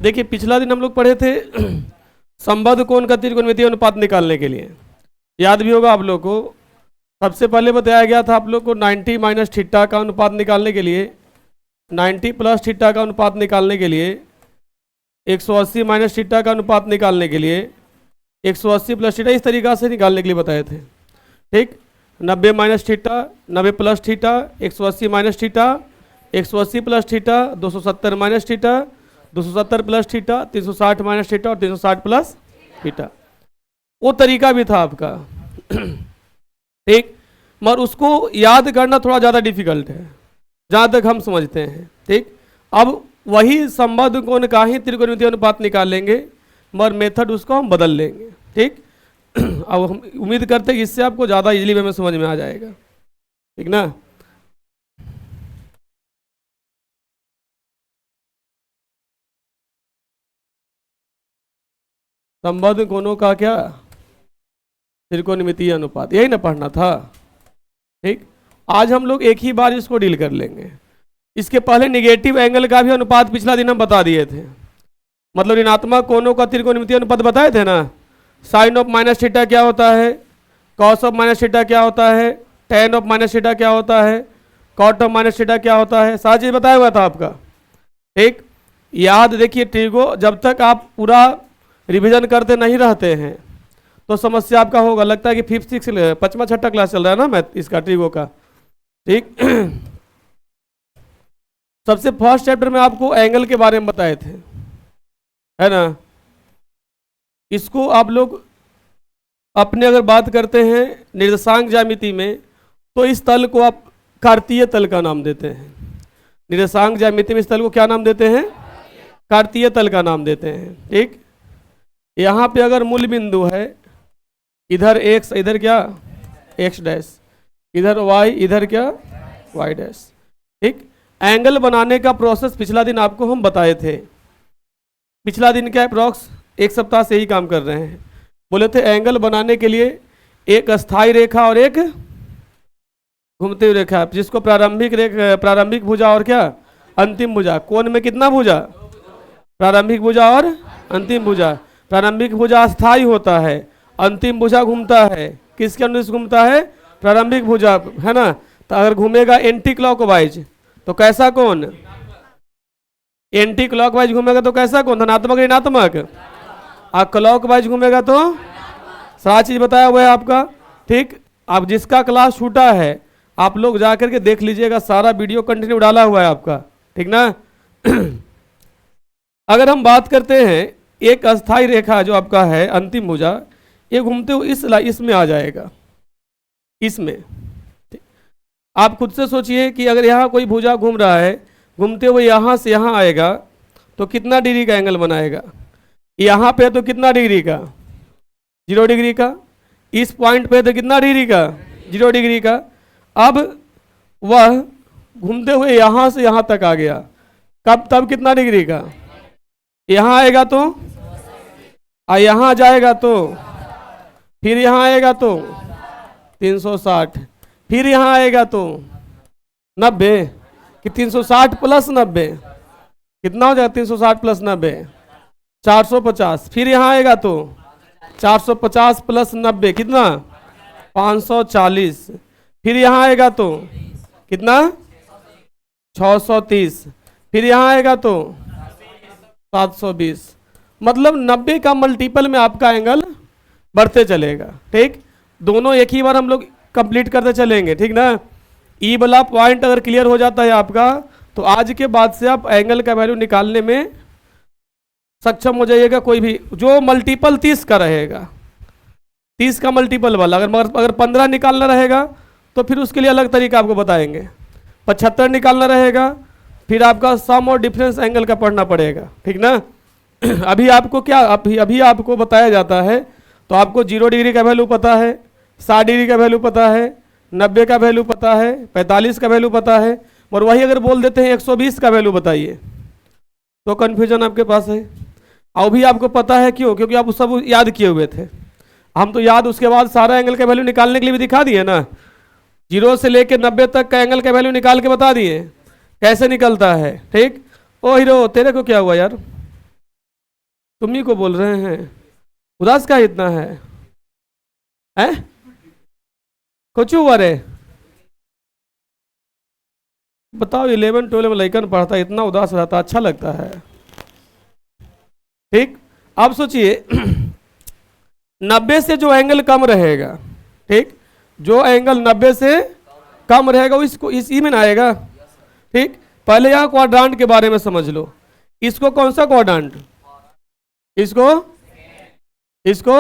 देखिए पिछला दिन हम लोग पढ़े थे संबद्ध कोण का त्रिकोणमितीय अनुपात निकालने के लिए, याद भी होगा आप लोग को। सबसे पहले बताया गया था आप लोग को 90 माइनस थीटा का अनुपात निकालने के लिए, 90 प्लस थीटा का अनुपात निकालने के लिए, 180 माइनस थीटा का अनुपात निकालने के लिए, 180 प्लस थीटा, इस तरीक़ा से निकालने के लिए बताए थे। ठीक, 90 minus theta, 90 plus theta, 180 minus theta, 180 plus theta, 270 minus theta, 270 plus theta, 360 minus theta और 360 प्लस थीटा। वो तरीका भी था आपका। ठीक, मगर उसको याद करना थोड़ा ज़्यादा डिफिकल्ट है जहाँ तक हम समझते हैं। ठीक, अब वही संबद्ध कोण का ही त्रिकोणमितीय अनुपात निकालेंगे, मगर मेथड उसको हम बदल लेंगे। ठीक, अब हम उम्मीद करते हैं कि इससे आपको ज़्यादा इजीली वे में समझ में आ जाएगा। ठीक ना। संबद्ध कोणों का क्या त्रिकोणमितीय अनुपात, यही ना पढ़ना था। ठीक, आज हम लोग एक ही बार इसको डील कर लेंगे। इसके पहले निगेटिव एंगल का भी अनुपात पिछला दिन हम बता दिए थे, मतलब ऋणात्मक कोणों का त्रिकोणमितीय अनुपात बताए थे ना। साइन ऑफ माइनस थीटा क्या होता है, कॉस ऑफ माइनस थीटा क्या होता है, टेन ऑफ माइनस थीटा क्या होता है, कॉट ऑफ माइनस थीटा क्या होता है, सारा चीज़ बताया हुआ था आपका। ठीक, याद देखिए ट्रिगो, जब तक आप पूरा रिवीजन करते नहीं रहते हैं तो समस्या आपका होगा। लगता है कि 5th 6th 5वां 6ठा क्लास चल रहा है ना मैथ इसका, ट्रिगो का। ठीक, सबसे फर्स्ट चैप्टर में आपको एंगल के बारे में बताए थे, है ना। इसको आप लोग अपने अगर बात करते हैं निर्देशांक ज्यामिति में, तो इस तल को आप कार्तीय तल का नाम देते हैं। निर्देशांक ज्यामिति में इस तल को क्या नाम देते हैं, कार्तीय तल का नाम देते हैं। ठीक, यहाँ पे अगर मूल बिंदु है, इधर x, इधर क्या x डैश, इधर y, इधर क्या y डैश। ठीक, एंगल बनाने का प्रोसेस पिछला दिन आपको हम बताए थे। पिछला दिन क्या अप्रॉक्स 1 सप्ताह से ही काम कर रहे हैं। बोले थे एंगल बनाने के लिए एक अस्थाई रेखा और एक घूमती हुई रेखा, जिसको प्रारंभिक भुजा और क्या अंतिम भुजा। कोण में कितना भुजा, प्रारंभिक भुजा और अंतिम भुजा। प्रारंभिक भुजा अस्थाई होता है, अंतिम भुजा घूमता है। किसके अनुदिश घूमता है, प्रारंभिक भुजा, है ना। तो अगर घूमेगा एंटी क्लॉकवाइज तो कैसा कोण, एंटी क्लॉकवाइज घूमेगा तो कैसा कोण, धनात्मक ऋणात्मक। और क्लॉकवाइज घूमेगा तो, सारा चीज बताया हुआ है आपका। ठीक, अब जिसका क्लास छूटा है आप लोग जा करके देख लीजिएगा, सारा वीडियो कंटिन्यू डाला हुआ है आपका। ठीक ना। अगर हम बात करते हैं एक अस्थाई रेखा जो आपका है अंतिम भुजा, ये घूमते हुए इसमें आ जाएगा, इसमें। आप खुद से सोचिए कि अगर यहाँ कोई भुजा घूम रहा है, घूमते हुए यहाँ से यहाँ आएगा तो कितना डिग्री का एंगल बनाएगा। यहाँ पे तो कितना डिग्री का, 0 डिग्री का। इस पॉइंट पे तो कितना डिग्री का, 0 डिग्री का। अब वह घूमते हुए यहाँ से यहाँ तक आ गया, कब, तब कितना डिग्री का, यहाँ आएगा तो, यहाँ जाएगा तो, फिर यहाँ आएगा तो 360, फिर यहाँ आएगा तो 90, कि 360 प्लस 90 कितना हो जाएगा, 360 प्लस 90 450। फिर यहाँ आएगा तो 450 प्लस 90 कितना, 540। फिर यहाँ आएगा तो कितना, 630। फिर यहाँ आएगा तो 720। मतलब 90 का मल्टीपल में आपका एंगल बढ़ते चलेगा। ठीक, दोनों एक ही बार हम लोग कंप्लीट करते चलेंगे। ठीक ना। ई वाला पॉइंट अगर क्लियर हो जाता है आपका, तो आज के बाद से आप एंगल का वैल्यू निकालने में सक्षम हो जाइएगा। कोई भी जो मल्टीपल 30 का रहेगा, 30 का मल्टीपल वाला, अगर 15 निकालना रहेगा तो फिर उसके लिए अलग तरीका आपको बताएंगे। 75 निकालना रहेगा, फिर आपका सम और डिफरेंस एंगल का पढ़ना पड़ेगा। ठीक ना। अभी आपको क्या, अभी आपको बताया जाता है तो आपको 0 डिग्री का वैल्यू पता है, 60 डिग्री का वैल्यू पता है, 90 का वैल्यू पता है, 45 का वैल्यू पता है। और वही अगर बोल देते हैं 120 का वैल्यू बताइए तो कन्फ्यूजन आपके पास है। और भी आपको पता है क्यों, क्योंकि आप सब याद किए हुए थे। हम तो याद उसके बाद सारा एंगल का वैल्यू निकालने के लिए भी दिखा दिए ना। 0 से लेकर 90 तक का एंगल का वैल्यू निकाल के बता दिए कैसे निकलता है। ठीक, ओ हीरो तेरे को क्या हुआ यार, तुम ही को बोल रहे हैं, उदास का इतना है हैं? कुछ हुआ रे? बताओ 11-12 में लइकन पढ़ता है, इतना उदास रहता, अच्छा लगता है। ठीक, अब सोचिए 90 से जो एंगल कम रहेगा, ठीक, जो एंगल 90 से कम रहेगा वो इसको इसी में ना आएगा। ठीक, पहले यहाँ क्वाड्रांट के बारे में समझ लो। इसको कौन सा क्वाड्रांट? इसको इसको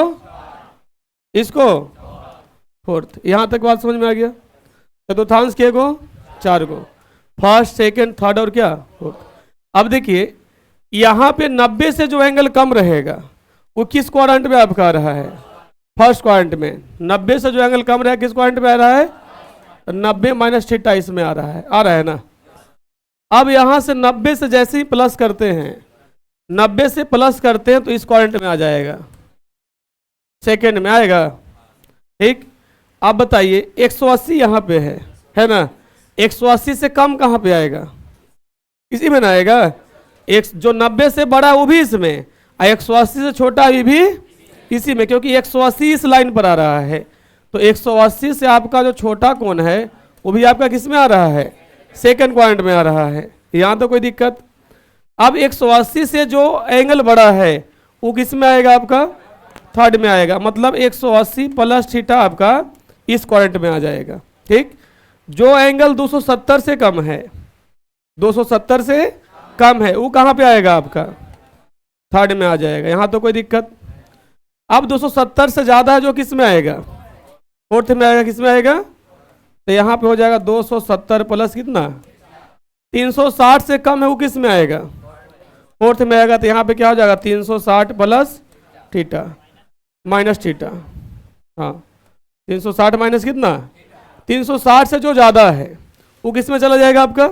इसको फोर्थ। यहां तक बात समझ में आ गया? चतुर्थांश के को 4 को, फर्स्ट सेकंड थर्ड और क्या फोर्थ। अब देखिए यहां पे 90 से जो एंगल कम रहेगा वो किस क्वाड्रेंट में आपका आ रहा है? फर्स्ट क्वाड्रेंट में। 90 से जो एंगल कम रहेगा किस क्वाड्रेंट में आ रहा है? 90 माइनस थीटा इसमें आ रहा है ना। अब यहां से 90 से जैसे ही प्लस करते हैं, 90 से प्लस करते हैं तो इस क्वाड्रेंट में आ जाएगा, सेकंड में आएगा। ठीक, अब बताइए 180 यहाँ पे है ना, 180 से कम कहाँ पे आएगा? इसी में ना आएगा। एक जो 90 से बड़ा वो भी इसमें, और 180 से छोटा अभी भी इसी में, क्योंकि 180 इस लाइन पर आ रहा है। तो 180 से आपका जो छोटा कोण है वो भी आपका किस में आ रहा है? सेकंड क्वाड्रेंट में आ रहा है। यहाँ तो कोई दिक्कत। अब 180 से जो एंगल बड़ा है वो किस में आएगा? आपका थर्ड में आएगा। मतलब 180 प्लस थीटा आपका इस क्वाड्रेंट में आ जाएगा। ठीक, जो एंगल 270 से कम है, 270 से कम है, वो कहाँ पे आएगा? आपका थर्ड में आ जाएगा। यहाँ तो कोई दिक्कत। अब 270 से ज़्यादा है जो किस में आएगा? फोर्थ में आएगा। किस में आएगा? तो यहाँ पे हो जाएगा 270 प्लस कितना? 360 से कम है वो किस में आएगा? फोर्थ में आएगा। तो यहाँ पे क्या हो जाएगा? 360 प्लस थीटा माइनस थीटा। हाँ, 360 माइनस कितना? 360 से जो ज़्यादा है वो किस में चला जाएगा? आपका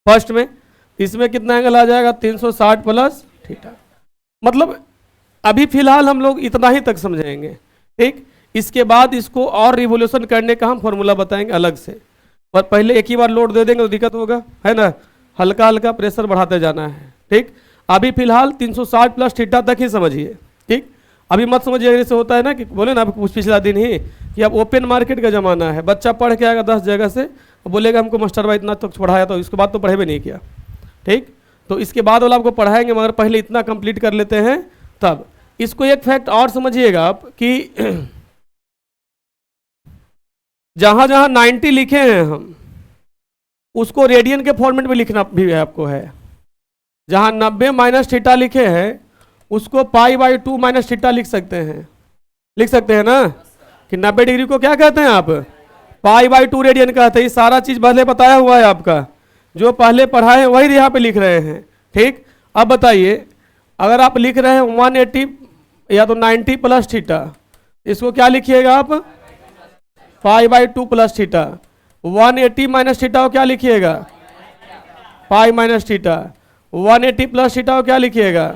फर्स्ट में। इसमें कितना एंगल आ जाएगा? 360 प्लस थीटा। मतलब अभी फिलहाल हम लोग इतना ही तक समझेंगे। ठीक, इसके बाद इसको और रिवोल्यूशन करने का हम फॉर्मूला बताएंगे अलग से, पर पहले एक ही बार लोड दे देंगे तो दिक्कत होगा, है ना। हल्का हल्का प्रेशर बढ़ाते जाना है। ठीक, अभी फिलहाल 360 प्लस थीटा तक ही समझिए। ठीक, अभी मत समझिए जैसे होता है ना कि बोले ना आपको पिछला दिन ही कि अब ओपन मार्केट का ज़माना है, बच्चा पढ़ के आएगा 10 जगह से, बोलेगा हमको मास्टर भाई इतना तक पढ़ाया, तो इसके बाद तो पढ़े भी नहीं किया। ठीक, तो इसके बाद वाला आपको पढ़ाएंगे, मगर पहले इतना कंप्लीट कर लेते हैं तब। इसको एक फैक्ट और समझिएगा आप कि जहाँ जहाँ 90 लिखे हैं हम, उसको रेडियन के फॉर्मेट में लिखना भी है आपको है। जहाँ 90 माइनस थीटा लिखे हैं उसको π/2 माइनस थीटा लिख सकते हैं ना, कि 90 डिग्री को क्या कहते हैं आप? π/2 रेडियन कहते हैं। ये सारा चीज पहले बताया हुआ है आपका, जो पहले पढ़ाए हैं वही यहाँ पे लिख रहे हैं। ठीक, अब बताइए अगर आप लिख रहे हैं 180 या तो 90 प्लस थीटा, इसको क्या लिखिएगा आप? π/2 प्लस थीटा। 180 माइनस थीटा को क्या लिखिएगा? Pi minus theta. 180 plus theta को क्या लिखिएगा?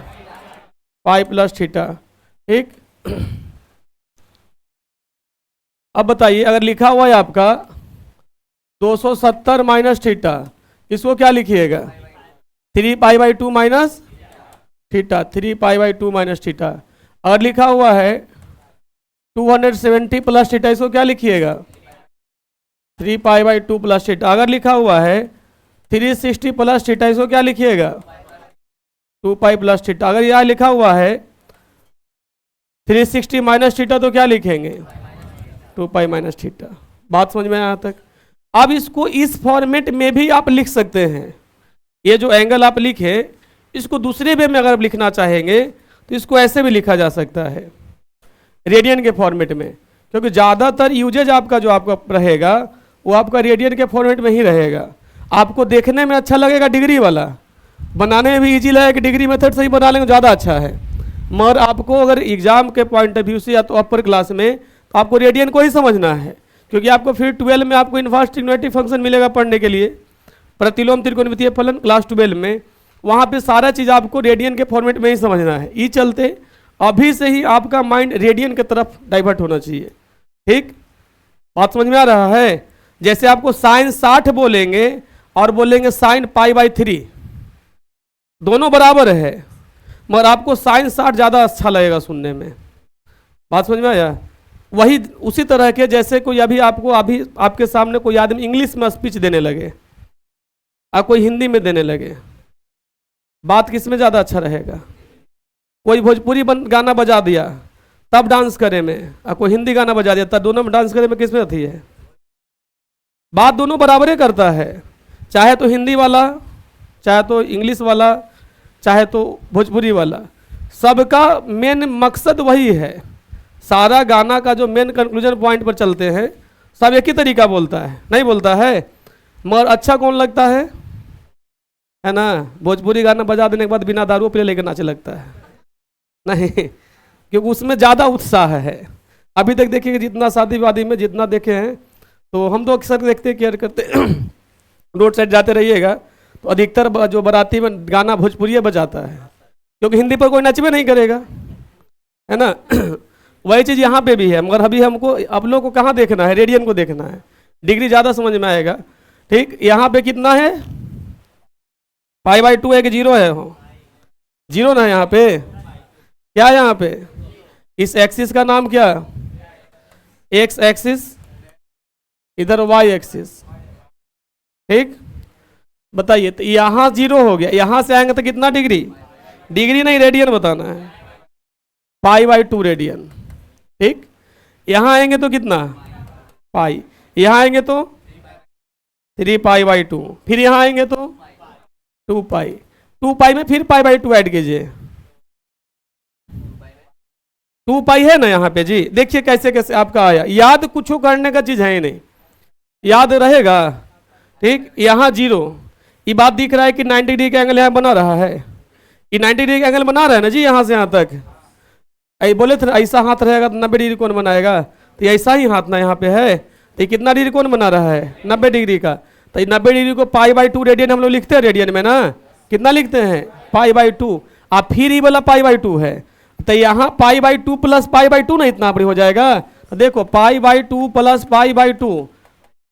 पाई प्लस थीटा। ठीक, अब बताइए अगर लिखा हुआ है आपका 270 माइनस थीटा, इसको क्या लिखिएगा? 3π/2 माइनस थीटा, 3π/2 माइनस थीटा। अगर लिखा हुआ है 270 प्लस थीटा, इसको क्या लिखिएगा? 3π/2 प्लस थीटा। अगर लिखा हुआ है 360 प्लस थीटा, इसको क्या लिखिएगा? 2π प्लस थीटा। अगर यहाँ लिखा हुआ है 360 माइनस थीटा, तो क्या लिखेंगे? 2π माइनस थीटा। बात समझ में यहाँ तक? अब इसको इस फॉर्मेट में भी आप लिख सकते हैं। ये जो एंगल आप लिखे, इसको दूसरे वे में अगर लिखना चाहेंगे तो इसको ऐसे भी लिखा जा सकता है, रेडियन के फॉर्मेट में, क्योंकि ज़्यादातर यूजेज आपका जो आपका रहेगा वो आपका रेडियन के फॉर्मेट में ही रहेगा। आपको देखने में अच्छा लगेगा डिग्री वाला, बनाने में भी इजी लगेगा कि डिग्री मेथड से ही बना लेंगे ज़्यादा अच्छा है, मगर आपको अगर एग्जाम के पॉइंट ऑफ व्यू से या तो अपर क्लास में तो आपको रेडियन को ही समझना है, क्योंकि आपको फिर 12 में आपको इनवर्स ट्रिग्नोमेट्रिक फंक्शन मिलेगा पढ़ने के लिए, प्रतिलोम त्रिकोणमितीय फलन क्लास 12 में, वहाँ पे सारा चीज़ आपको रेडियन के फॉर्मेट में ही समझना है। ये चलते अभी से ही आपका माइंड रेडियन की तरफ डाइवर्ट होना चाहिए। ठीक, बात समझ में आ रहा है? जैसे आपको साइन 60 बोलेंगे और बोलेंगे साइन π/3, दोनों बराबर है, मगर आपको साइन शार्ट ज़्यादा अच्छा लगेगा सुनने में। बात समझ में आया? वही उसी तरह के जैसे कोई अभी आपके सामने कोई आदमी इंग्लिश में स्पीच देने लगे और कोई हिंदी में देने लगे, बात किस में ज़्यादा अच्छा रहेगा? कोई भोजपुरी गाना बजा दिया तब डांस करे में, और कोई हिंदी गाना बजा दिया तब, दोनों में डांस करे में किस में आती है? बात दोनों बराबर ही करता है, चाहे तो हिंदी वाला, चाहे तो इंग्लिश वाला, चाहे तो भोजपुरी वाला, सबका मेन मकसद वही है। सारा गाना का जो मेन कंक्लूजन पॉइंट पर चलते हैं, सब एक ही तरीका बोलता है, नहीं बोलता है? मगर अच्छा कौन लगता है ना? भोजपुरी गाना बजा देने के बाद बिना दारू पी लेकर नाचे लगता है, नहीं, क्योंकि उसमें ज़्यादा उत्साह है। अभी तक देखिए जितना शादी वादी में जितना देखे हैं, तो हम तो अक्सर देखते केयर करते रोड साइड जाते रहिएगा तो अधिकतर जो बाराती में गाना भोजपुरी बजाता है, क्योंकि हिंदी पर कोई नचबे नहीं करेगा, है ना? वही चीज़ यहाँ पे भी है, मगर अभी हमको आप लोग को कहाँ देखना है? रेडियन को देखना है, डिग्री ज़्यादा समझ में आएगा। ठीक, यहाँ पे कितना है? पाई/2 है कि जीरो है? हो जीरो ना, यहाँ पे क्या है? यहाँ पे इस एक्सिस का नाम क्या? एक्स एक्सिस, इधर वाई एक्सिस। ठीक, बताइए, तो यहाँ जीरो हो गया, यहाँ से आएंगे तो कितना डिग्री? डिग्री नहीं, रेडियन बताना है, पाई/2 रेडियन। ठीक, यहाँ आएंगे तो कितना? पाई, यहाँ आएंगे तो 3 पाई/2, फिर यहाँ आएंगे तो 2 पाई, 2 पाई में फिर पाई/2 ऐड कीजिए, 2 पाई है ना यहाँ पे जी। देखिए कैसे कैसे आपका आया, याद कुछ करने का चीज है ही नहीं, याद रहेगा। ठीक, यहाँ जीरो, ये बात दिख रहा है कि 90 डिग्री का एंगल यहाँ बना रहा है, ये 90 डिग्री का एंगल बना रहा है ना जी, यहाँ से यहाँ तक। ऐ बोले थे ऐसा हाथ रहेगा तो 90 डिग्री कौन बनाएगा? तो ऐसा ही हाथ ना यहाँ पे है, तो ये कितना डिग्री कौन बना रहा है? 90 डिग्री का। तो 90 डिग्री को पाई/2 रेडियन हम लोग लिखते हैं, रेडियन में ना कितना लिखते हैं? पाई/2। आप फिर ही बोला पाई/2 है, तो यहाँ पाई/2 प्लस पाई/2 ना इतना बड़ी हो जाएगा। तो देखो पाई/2 प्लस पाई/2,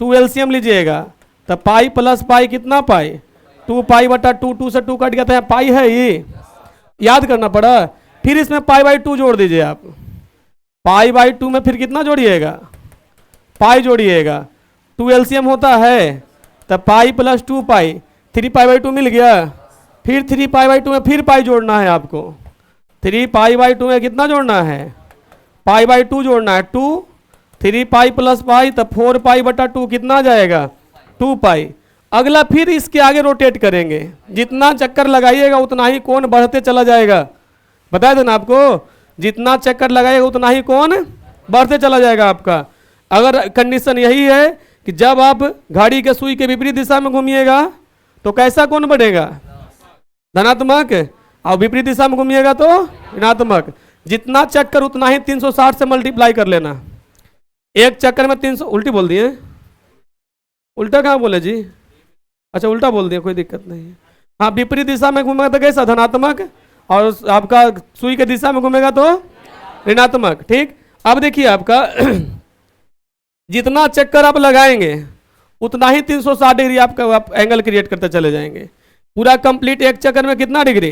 2 एलसीएम लीजिएगा, तो पाई प्लस पाई कितना? पाई, 2 पाई/2, 2 से 2 कट गया था, पाई है, ये याद करना पड़ा। फिर इसमें पाई/2 जोड़ दीजिए आप, पाई/2 में फिर कितना जोड़िएगा? पाई जोड़िएगा, 2 एलसीएम होता है, तो पाई प्लस 2 पाई, 3 पाई/2 मिल गया। फिर 3 पाई/2 में फिर पाई जोड़ना है आपको, 3 पाई/2 में कितना जोड़ना है? पाई/2 जोड़ना है, 2, 3 पाई प्लस पाई, तो 4 पाई/2 कितना जाएगा? 2 पाई। अगला फिर इसके आगे रोटेट करेंगे, जितना चक्कर लगाइएगा उतना ही कोण बढ़ते चला जाएगा। बताया था ना आपको, जितना चक्कर लगाएगा उतना ही कोण बढ़ते चला जाएगा आपका। अगर कंडीशन यही है कि जब आप घड़ी के सुई के विपरीत दिशा में घूमिएगा तो कैसा कोण बढ़ेगा? धनात्मक, और विपरीत दिशा में घूमिएगा तो ऋणात्मक। जितना चक्कर उतना ही 360 से मल्टीप्लाई कर लेना। एक चक्कर में 300, उल्टी बोल दिए, उल्टा कहाँ बोले जी? अच्छा उल्टा बोल दिया, कोई दिक्कत नहीं है। हाँ, विपरीत दिशा में घूमेगा तो कैसा? धनात्मक, और आपका सुई के दिशा में घूमेगा तो ऋणात्मक। ठीक, अब देखिए आपका जितना चक्कर आप लगाएंगे उतना ही 360 डिग्री आपका आप एंगल क्रिएट करते चले जाएंगे। पूरा कंप्लीट एक चक्कर में कितना डिग्री?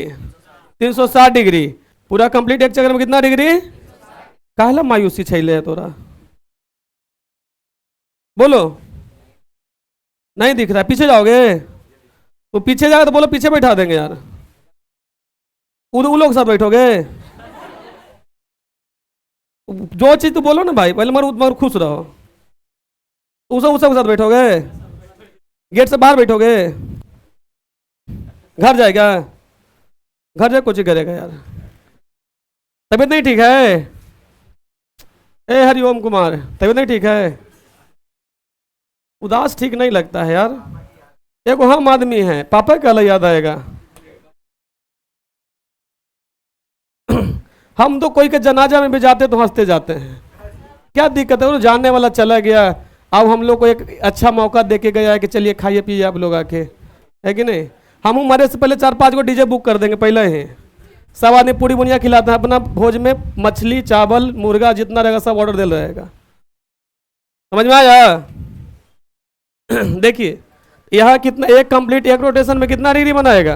360 डिग्री। पूरा कंप्लीट एक चक्कर में कितना डिग्री? काहला मायूसी छैले तोरा, बोलो, नहीं दिख रहा? पीछे जाओगे तो पीछे जाओगे तो बोलो पीछे बैठा देंगे यार, उन लोग साथ बैठोगे? जो चीज तो बोलो ना भाई, पहले मर खुश रहो। उसे के साथ बैठोगे? गेट से बाहर बैठोगे? घर जाएगा? घर जाए कुछ ही करेगा यार। तबीयत नहीं ठीक है? ए हरिओम कुमार, तबीयत नहीं ठीक है? उदास ठीक नहीं लगता है यार। एक हम आदमी है, पापा का याद आएगा। हम तो कोई के जनाजा में भी जाते तो हंसते जाते हैं, क्या दिक्कत है? वो जानने वाला चला गया, अब हम लोग को एक अच्छा मौका देके गया है कि चलिए खाइए पिए आप लोग आके, है कि नहीं? हम मरे से पहले 4-5 को डीजे बुक कर देंगे पहले ही, सब आदमी पूरी बुनिया खिलाते हैं। अपना भोज में मछली चावल मुर्गा जितना रहेगा सब ऑर्डर दे रहेगा। समझ में आया? देखिए यहाँ कितना, एक कंप्लीट एक रोटेशन में कितना डिग्री बनाएगा?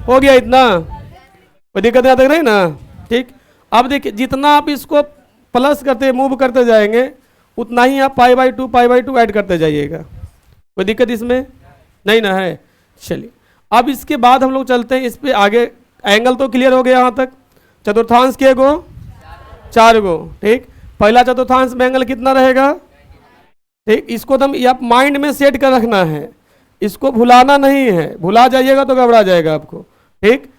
हो गया इतना, कोई दिक्कत यहाँ तक नहीं ना। ठीक, अब देखिए जितना आप इसको प्लस करते मूव करते जाएंगे उतना ही आप पाई बाई टू ऐड करते जाइएगा। कोई दिक्कत इसमें नहीं ना है। चलिए अब इसके बाद हम लोग चलते हैं इस पे आगे। एंगल तो क्लियर हो गया यहाँ तक। चतुर्थांश के गो 4 गो। ठीक, पहला चतुर्थांश में एंगल कितना रहेगा। ठीक, इसको तो आप माइंड में सेट कर रखना है, इसको भुलाना नहीं है, भुला जाइएगा तो घबरा जाएगा आपको। ठीक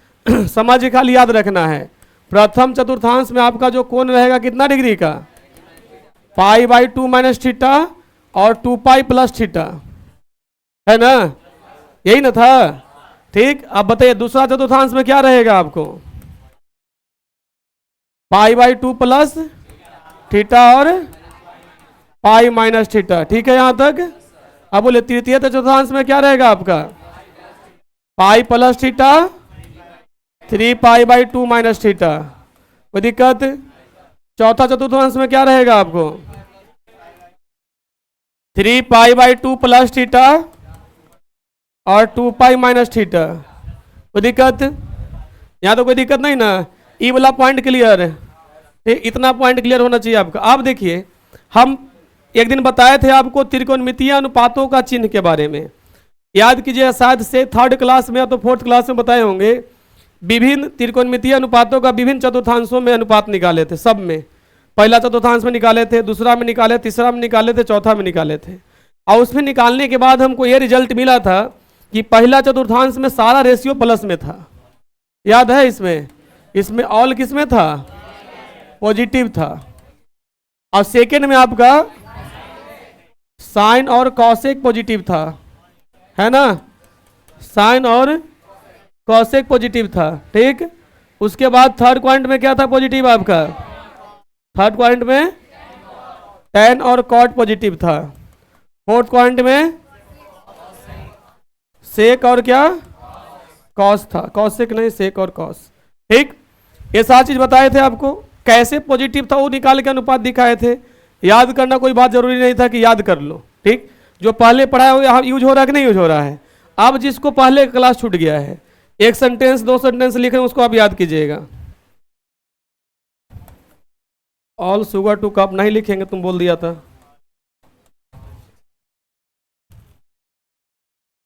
समझ खाली याद रखना है। प्रथम चतुर्थांश में आपका जो कोण रहेगा कितना डिग्री का, पाई/2 माइनस थीटा और 2 पाई प्लस थीटा, है ना, यही ना था। ठीक, अब बताइए दूसरा चतुर्थांश में क्या रहेगा आपको, पाई/2 प्लस थीटा और पाई माइनस थीटा। ठीक है यहाँ तक। अब बोले तृतीय चतुर्थांश में क्या रहेगा आपका, पाई प्लस थीटा 3 पाई/2 माइनस थीटा। कोई दिक्कत। चौथा चतुर्थांश में क्या रहेगा आपको, 3 पाई/2 प्लस थीटा और 2 पाई माइनस थीटा। कोई दिक्कत यहाँ तो कोई दिक्कत नहीं ना। ई वाला पॉइंट क्लियर है। ठीक, इतना पॉइंट क्लियर होना चाहिए आपका। आप देखिए हम एक दिन बताए थे आपको त्रिकोणमितीय अनुपातों का चिन्ह के बारे में, याद कीजिए, शायद से 3rd क्लास में या तो 4th क्लास में बताए होंगे। विभिन्न त्रिकोणमितीय अनुपातों का विभिन्न चतुर्थांशों में अनुपात निकाले थे। सब में पहला चतुर्थांश में निकाले थे, दूसरा में निकाले, तीसरा में निकाले थे, चौथा में निकाले थे। और उसमें निकालने के बाद हमको ये रिजल्ट मिला था कि पहला चतुर्थांश में सारा रेशियो प्लस में था। याद है इसमें ऑल किस में था, पॉजिटिव था। और सेकेंड में आपका साइन और कॉसेक पॉजिटिव था, है ना, साइन और कॉसेक पॉजिटिव था। ठीक, उसके बाद 3rd क्वाड्रेंट में क्या था पॉजिटिव आपका, 3rd क्वाड्रेंट में tan और cot पॉजिटिव था। 4th क्वाड्रेंट में सेक और क्या कॉस था, कॉसेक नहीं, सेक और कॉस। ठीक, ये सारी चीज बताए थे आपको। कैसे पॉजिटिव था वो निकाल के अनुपात दिखाए थे। याद करना कोई बात जरूरी नहीं था कि याद कर लो। ठीक, जो पहले पढ़ा है वो यहाँ यूज हो रहा है कि नहीं यूज हो रहा है। अब जिसको पहले क्लास छूट गया है, एक सेंटेंस 2 सेंटेंस लिखे उसको आप याद कीजिएगा। ऑल शुगर टू कप नहीं लिखेंगे, तुम बोल दिया था।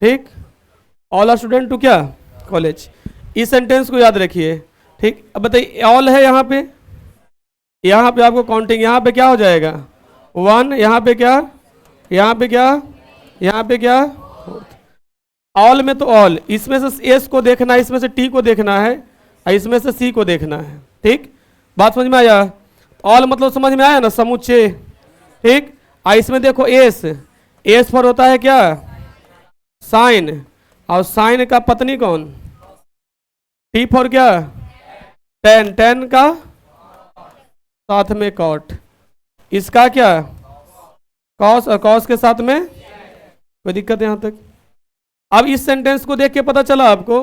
ठीक, ऑल स्टूडेंट टू क्या कॉलेज, इस सेंटेंस को याद रखिए। ठीक, अब बताइए ऑल है यहाँ पे आपको काउंटिंग, यहाँ पे क्या हो जाएगा 1, यहाँ पे क्या, यहाँ पे क्या, यहाँ पे क्या, ऑल में तो ऑल, इसमें से एस को देखना है, इसमें से टी को देखना है, और इसमें से सी को देखना है। ठीक, बात समझ में आया। ऑल मतलब समझ में आया ना, समुच्चय। ठीक, और इसमें देखो एस पर होता है क्या, साइन, और साइन का पत्नी कौन, टी फॉर क्या, टेन का साथ में कॉट, इसका क्या कॉस, और कॉस के साथ में, कोई दिक्कत है यहाँ तक। अब इस सेंटेंस को देख के पता चला आपको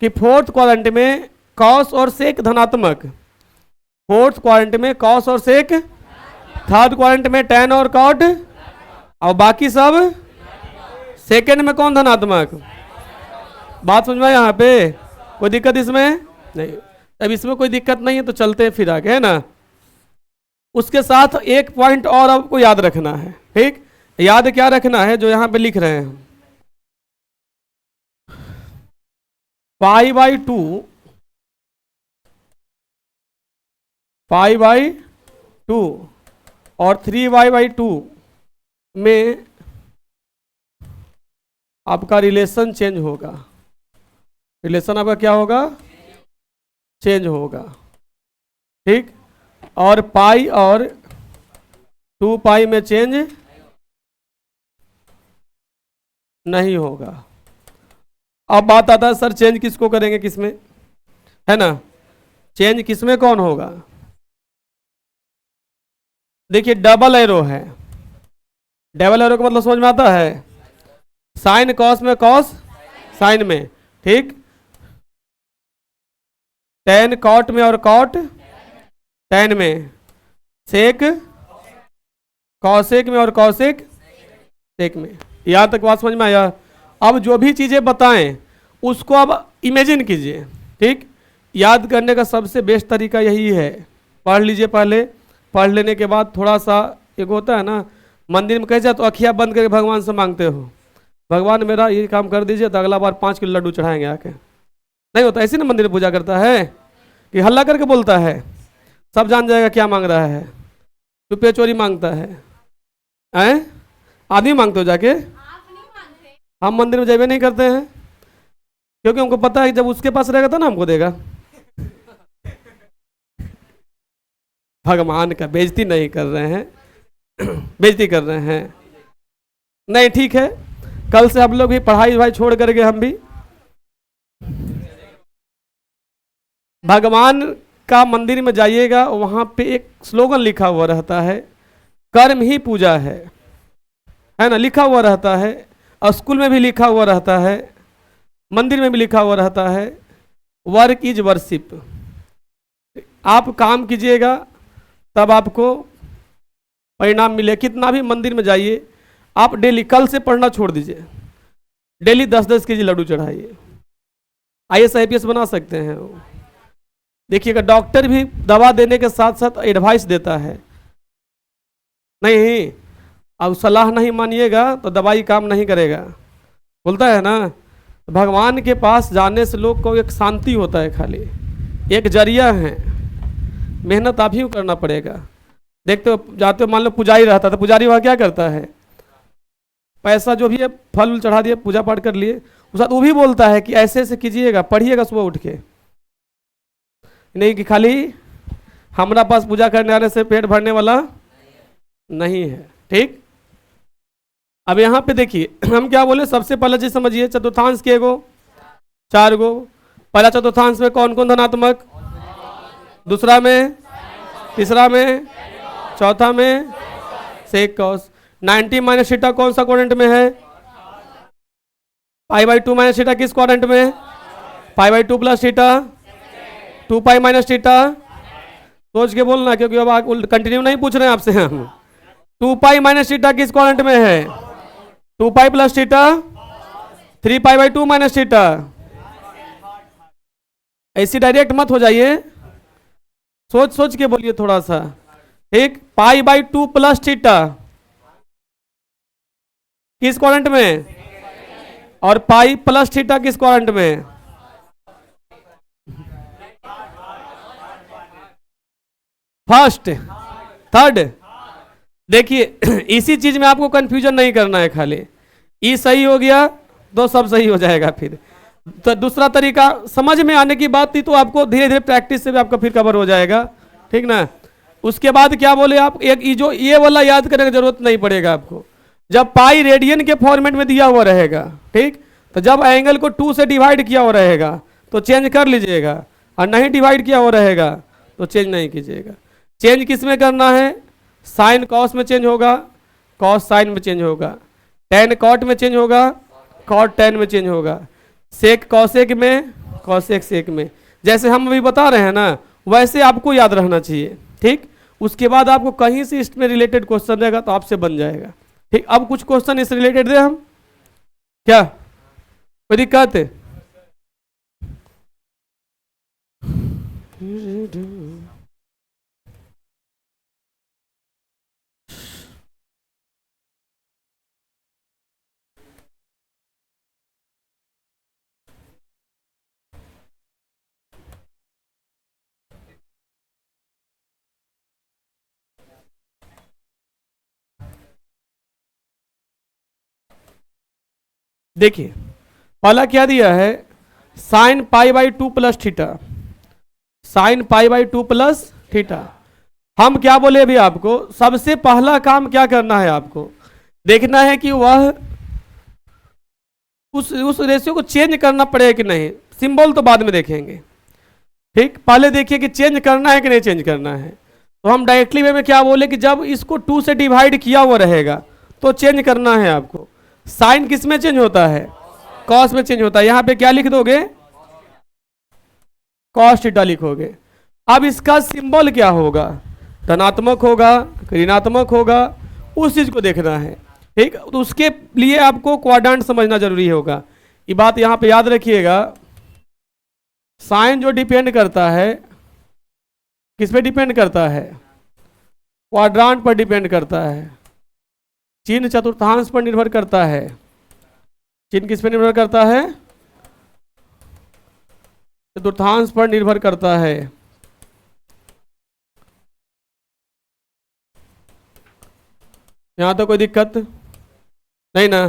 कि 4th क्वाड्रेंट में कॉस और सेक धनात्मक, 4th क्वाड्रेंट में कॉस और सेक, 3rd क्वाड्रेंट में tan और कॉट, और बाकी सब सेकेंड में कौन धनात्मक। बात समझ में यहाँ पे कोई दिक्कत इसमें नहीं। अब इसमें कोई दिक्कत नहीं है तो चलते हैं फिर आगे, है ना। उसके साथ एक पॉइंट और आपको याद रखना है। ठीक, याद क्या रखना है, जो यहाँ पे लिख रहे हैं, पाई/2 और 3y/2 में आपका रिलेशन चेंज होगा। रिलेशन आपका क्या होगा, चेंज होगा। ठीक, और पाई और 2 पाई में चेंज नहीं होगा। अब बात आता है सर चेंज किसको करेंगे, किसमें, है ना, चेंज किसमें कौन होगा। देखिए डबल एरो है, डबल एरो का मतलब समझ में आता है, साइन कॉस में कॉस साइन में। ठीक, टेन कॉट में और कॉट टेन में, सेक कॉसेक में और कॉसेक सेक में। यहाँ तक बात समझ में आया। अब जो भी चीजें बताएं उसको अब इमेजिन कीजिए, ठीक। याद करने का सबसे बेस्ट तरीका यही है, पढ़ लीजिए पहले, पढ़ लेने के बाद थोड़ा सा एक होता है ना, मंदिर में कैसे तो अखियाँ बंद करके भगवान से मांगते हो, भगवान मेरा ये काम कर दीजिए तो अगला बार 5 किलो लड्डू चढ़ाएंगे आके। नहीं होता ऐसे ना, मंदिर में पूजा करता है कि हल्ला करके बोलता है, सब जान जाएगा क्या मांग रहा है, चुपे चोरी मांगता है। हैं? आदमी मांगते हो जाके? हम मंदिर में जाबे नहीं करते हैं, क्योंकि हमको पता है जब उसके पास रहेगा तो ना हमको देगा। भगवान का बेइज्जती नहीं कर रहे हैं, बेइज्जती कर रहे हैं नहीं, ठीक है। कल से हम लोग भी पढ़ाई भाई छोड़ करके हम भी भगवान का मंदिर में जाइएगा, वहां पे एक स्लोगन लिखा हुआ रहता है, कर्म ही पूजा है ना, लिखा हुआ रहता है। स्कूल में भी लिखा हुआ रहता है, मंदिर में भी लिखा हुआ रहता है, वर्क इज वर्शिप। आप काम कीजिएगा तब आपको परिणाम मिले। कितना भी मंदिर में जाइए, आप डेली, कल से पढ़ना छोड़ दीजिए, डेली 10-10 केजी लड्डू चढ़ाइए, IAS IPS बना सकते हैं। देखिएगा डॉक्टर भी दवा देने के साथ साथ एडवाइस देता है, नहीं अब सलाह नहीं मानिएगा तो दवाई काम नहीं करेगा, बोलता है ना। भगवान के पास जाने से लोग को एक शांति होता है, खाली एक जरिया है, मेहनत आप ही को करना पड़ेगा। देखते हो जाते हो, मान लो पुजारी रहता था, पुजारी वहाँ क्या करता है, पैसा जो भी है फल चढ़ा दिए, पूजा पाठ कर लिए, उस वो भी बोलता है कि ऐसे ऐसे कीजिएगा, पढ़िएगा सुबह उठ के, नहीं कि खाली हमारा पास पूजा करने आने से पेट भरने वाला नहीं है, ठीक। अब यहाँ पे देखिए हम क्या बोले, सबसे पहले चीज समझिए, चतुर्थांश के गो 4 गो। पहला चतुर्थांश में कौन कौन धनात्मक, दूसरा में, तीसरा में, चौथा में सेक कॉस। 90 माइनस थीटा कौन सा क्वाड्रेंट में है, π/2 माइनस थीटा किस क्वाड्रेंट में, π/2 प्लस थीटा, 2π माइनस थीटा। सोच के बोलना, क्योंकि अब आप कंटिन्यू नहीं पूछ रहे हैं आपसे हम। 2π माइनस थीटा किस क्वाड्रेंट में है, 2π प्लस थीटा, 3π/2 माइनस थीटा। ऐसी डायरेक्ट मत हो जाइए, सोच सोच के बोलिए थोड़ा सा, ठीक। π/2 प्लस थीटा किस क्वाड्रेंट में, और पाई प्लस थीटा किस क्वाड्रेंट में, फर्स्ट, थर्ड। देखिए इसी चीज में आपको कंफ्यूजन नहीं करना है, खाली ई सही हो गया तो सब सही हो जाएगा। फिर तो दूसरा तरीका समझ में आने की बात थी, तो आपको धीरे धीरे प्रैक्टिस से भी आपका फिर कवर हो जाएगा, ठीक ना। उसके बाद क्या बोले आप, एक जो ये वाला याद करने की जरूरत नहीं पड़ेगा आपको, जब पाई रेडियन के फॉर्मेट में दिया हुआ रहेगा, ठीक, तो जब एंगल को 2 से डिवाइड किया हुआ रहेगा तो चेंज कर लीजिएगा, और नहीं डिवाइड किया हुआ रहेगा तो चेंज नहीं कीजिएगा। चेंज किस में करना है, साइन कॉस में चेंज होगा, कॉस साइन में चेंज होगा, टेन कॉट में चेंज होगा, कॉट टेन में चेंज होगा, सेक कॉसेक में, कॉसेक सेक में। जैसे हम अभी बता रहे हैं ना, वैसे आपको याद रहना चाहिए, ठीक। उसके बाद आपको कहीं से इसमें रिलेटेड क्वेश्चन रहेगा तो आपसे बन जाएगा, ठीक। अब कुछ क्वेश्चन इससे रिलेटेड दे हम, क्या कोई दिक्कत है? देखिए पहला क्या दिया है, sine π/2 plus theta, sine π/2 plus theta. हम क्या बोले अभी आपको, सबसे पहला काम क्या करना है, आपको देखना है कि वह उस रेशियो को चेंज करना पड़ेगा कि नहीं। सिंबल तो बाद में देखेंगे, ठीक। पहले देखिए कि चेंज करना है कि नहीं चेंज करना है। तो हम डायरेक्टली वे में क्या बोले कि जब इसको 2 से डिवाइड किया हुआ रहेगा तो चेंज करना है आपको। साइन किस में चेंज होता है, कॉस में चेंज होता है। यहां पे क्या लिख दोगे, कॉस थीटा लिखोगे। अब इसका सिंबल क्या होगा, धनात्मक होगा, ऋणात्मक होगा, उस चीज को देखना है, ठीक। तो उसके लिए आपको क्वाड्रेंट समझना जरूरी होगा। ये बात यहाँ पे याद रखिएगा साइन जो डिपेंड करता है किस पे डिपेंड करता है? क्वाड्रांट पर डिपेंड करता है। चिन्ह चतुर्थांश पर निर्भर करता है। चिन्ह किस पे निर्भर करता है? चतुर्थांश पर निर्भर करता है। यहां तो कोई दिक्कत नहीं ना।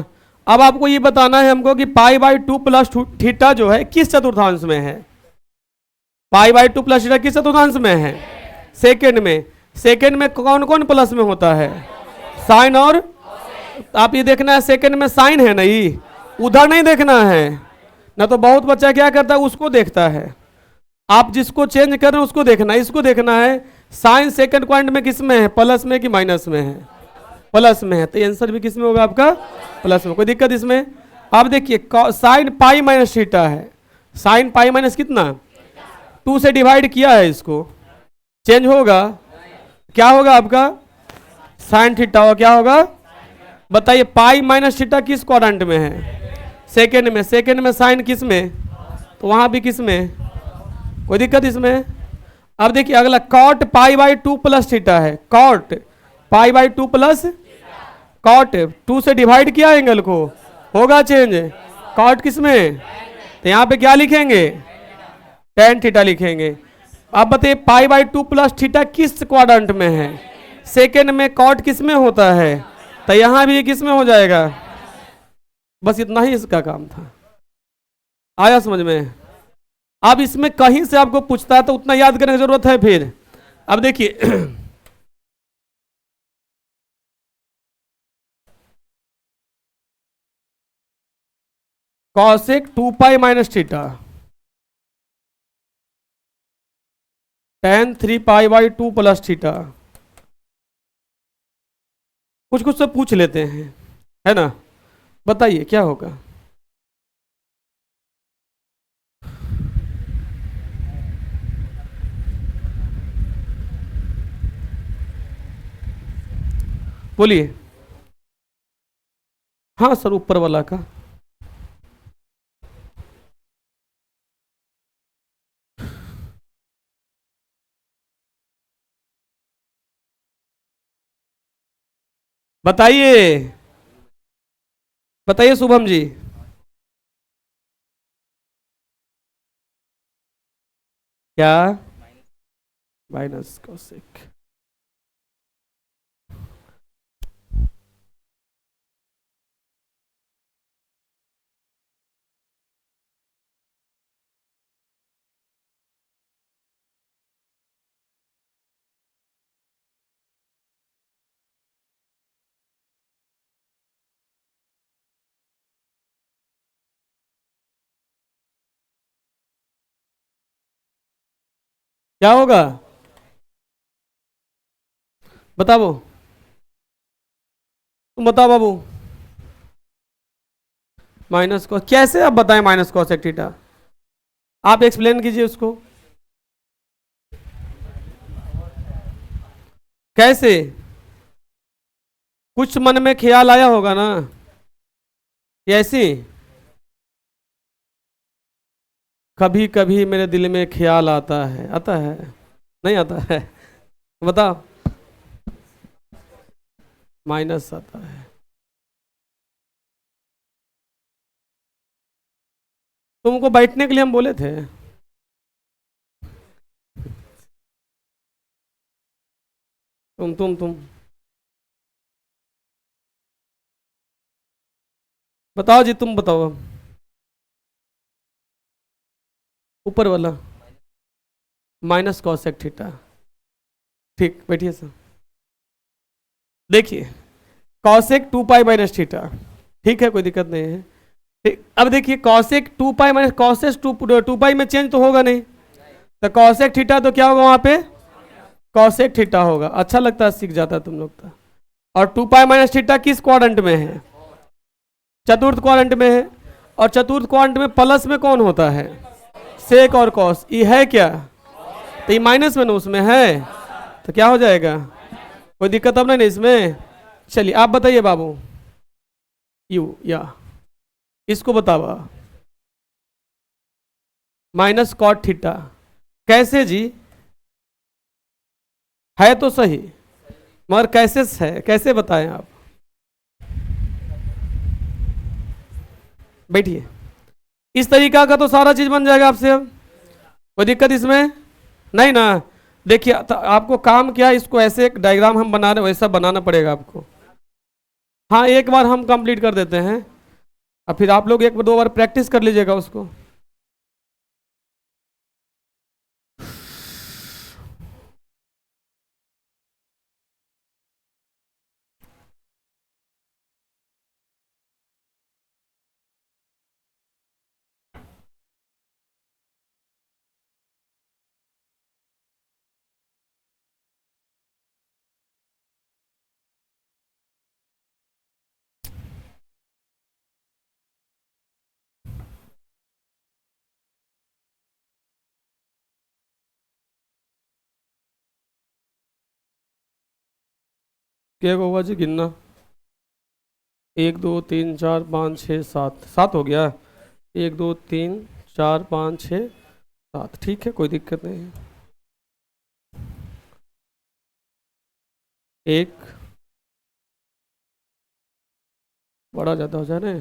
अब आपको ये बताना है हमको कि पाई बाई 2 प्लस थीटा जो है किस चतुर्थांश में है? पाई बाई 2 प्लस थीटा किस चतुर्थांश में है? सेकेंड में। सेकेंड में कौन कौन प्लस में होता है? साइन और, आप ये देखना है सेकेंड में साइन है नहीं, उधर नहीं देखना है ना। तो बहुत बच्चा क्या करता है, उसको देखता है। आप जिसको चेंज कर रहे हैं उसको देखना है, इसको देखना है साइन सेकंड क्वाड्रेंट में किस में है, प्लस में कि माइनस में है? प्लस में है, तो आंसर भी किस में होगा आपका? प्लस में। कोई दिक्कत इसमें? अब देखिए साइन पाई माइनस थीटा है। साइन पाई माइनस कितना? 2 से डिवाइड किया है, इसको चेंज होगा, क्या होगा आपका? साइन थीटा होगा। क्या होगा बताइए? पाई माइनस थीटा किस क्वाड्रेंट में है? सेकेंड में। सेकेंड में साइन किस में? तो वहां भी किस में? कोई दिक्कत इसमें? अब देखिए अगला cot pi by 2 plus theta है। Cot pi by 2 plus, cot 2 से डिवाइड किया एंगल को, होगा चेंज। कॉट किस में? तो यहाँ पे क्या लिखेंगे? टेन थीटा लिखेंगे। अब बताइए पाई बाई 2 प्लस थीटा किस क्वाड्रेंट में है? सेकेंड में। कॉट किस में होता है? तो यहाँ भी किस में हो जाएगा? बस इतना ही इसका काम था। आया समझ में? अब इसमें कहीं से आपको पूछता है तो उतना याद करने की जरूरत है। फिर अब देखिए cosec 2 pi minus theta, tan 3 pi by 2 plus theta, कुछ कुछ तो पूछ लेते हैं, है ना? बताइए क्या होगा? बोलिए। हाँ सर, ऊपर वाला का। बताइए बताइए शुभम जी। क्या? Minus cosec. क्या होगा बताओ? तुम बताओ बाबू। माइनस कॉस कैसे आप बताएं? माइनस कॉसेक थीटा आप एक्सप्लेन कीजिए उसको। कैसे? कुछ मन में ख्याल आया होगा ना? कैसी? कभी कभी मेरे दिल में ख्याल आता है। आता है? नहीं आता है? बताओ। माइनस आता है। तुमको बैठने के लिए हम बोले थे। तुम बताओ जी, तुम बताओ। अब ऊपर वाला माइनस कॉसेक थीटा। ठीक, बैठिए सर। देखिए कॉसेक 2 पाई माइनस थीटा, ठीक है, कोई दिक्कत नहीं है। ठीक, अब देखिए कॉसेक 2 पाई माइनस कॉसेस 2 पाई में चेंज तो होगा नहीं, तो कॉसेक थीटा तो क्या होगा वहां पे? कॉसेक थीटा होगा। अच्छा लगता है, सीख जाता है तुम लोग का। और 2 पाई माइनस थीटा किस क्वाड्रेंट में है? चतुर्थ क्वाड्रेंट में है। और चतुर्थ क्वाड्रेंट में प्लस में कौन होता है? सेक और कॉस। ये है क्या? तो ये माइनस में ना उसमें है, तो क्या हो जाएगा? कोई दिक्कत अब नहीं इसमें? चलिए आप बताइए बाबू। यू या इसको बतावा। Minus cot theta. कैसे जी? है तो सही, मगर कैसे है, कैसे बताएं आप? बैठिए। इस तरीका का तो सारा चीज बन जाएगा आपसे। अब कोई दिक्कत इसमें नहीं ना? देखिए आपको काम क्या है, इसको ऐसे एक डायग्राम हम बना रहे वैसा बनाना पड़ेगा आपको। हाँ, एक बार हम कंप्लीट कर देते हैं और फिर आप लोग एक दो बार प्रैक्टिस कर लीजिएगा उसको। क्या होगा जी गिनना? 1 2 3 4 5 6 7, 7 हो गया। 1 2 3 4 5 6 7, ठीक है, कोई दिक्कत नहीं है। एक बड़ा ज़्यादा हो जाए ना।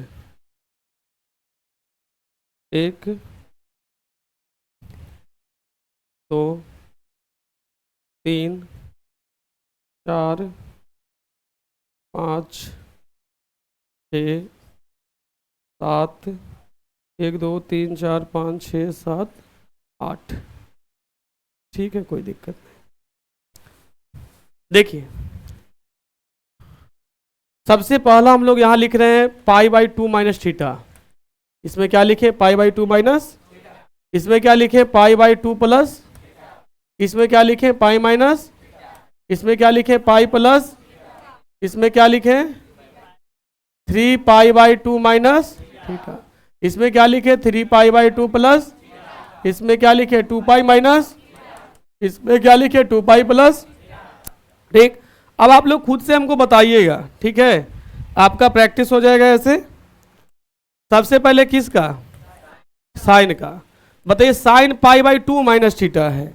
1 2 3 4 5 6 7। 1 2 3 4 5 6 7 8, ठीक है, कोई दिक्कत नहीं। देखिए सबसे पहला हम लोग यहाँ लिख रहे हैं π/2 माइनस थीटा। इसमें क्या लिखे? π/2 माइनस, इसमें क्या लिखे? π/2 प्लस, इसमें क्या लिखे? पाई माइनस, इसमें क्या लिखे? पाई प्लस, इसमें क्या लिखे? 3π/2 माइनस थीटा। इसमें क्या लिखे? 3π/2 प्लस, इसमें क्या लिखे? 2π माइनस, इसमें क्या लिखे? 2π प्लस। ठीक, अब आप लोग खुद से हमको बताइएगा, ठीक है? आपका प्रैक्टिस हो जाएगा ऐसे। सबसे पहले किसका? साइन का। बताइए, साइन π/2 माइनस थीटा है,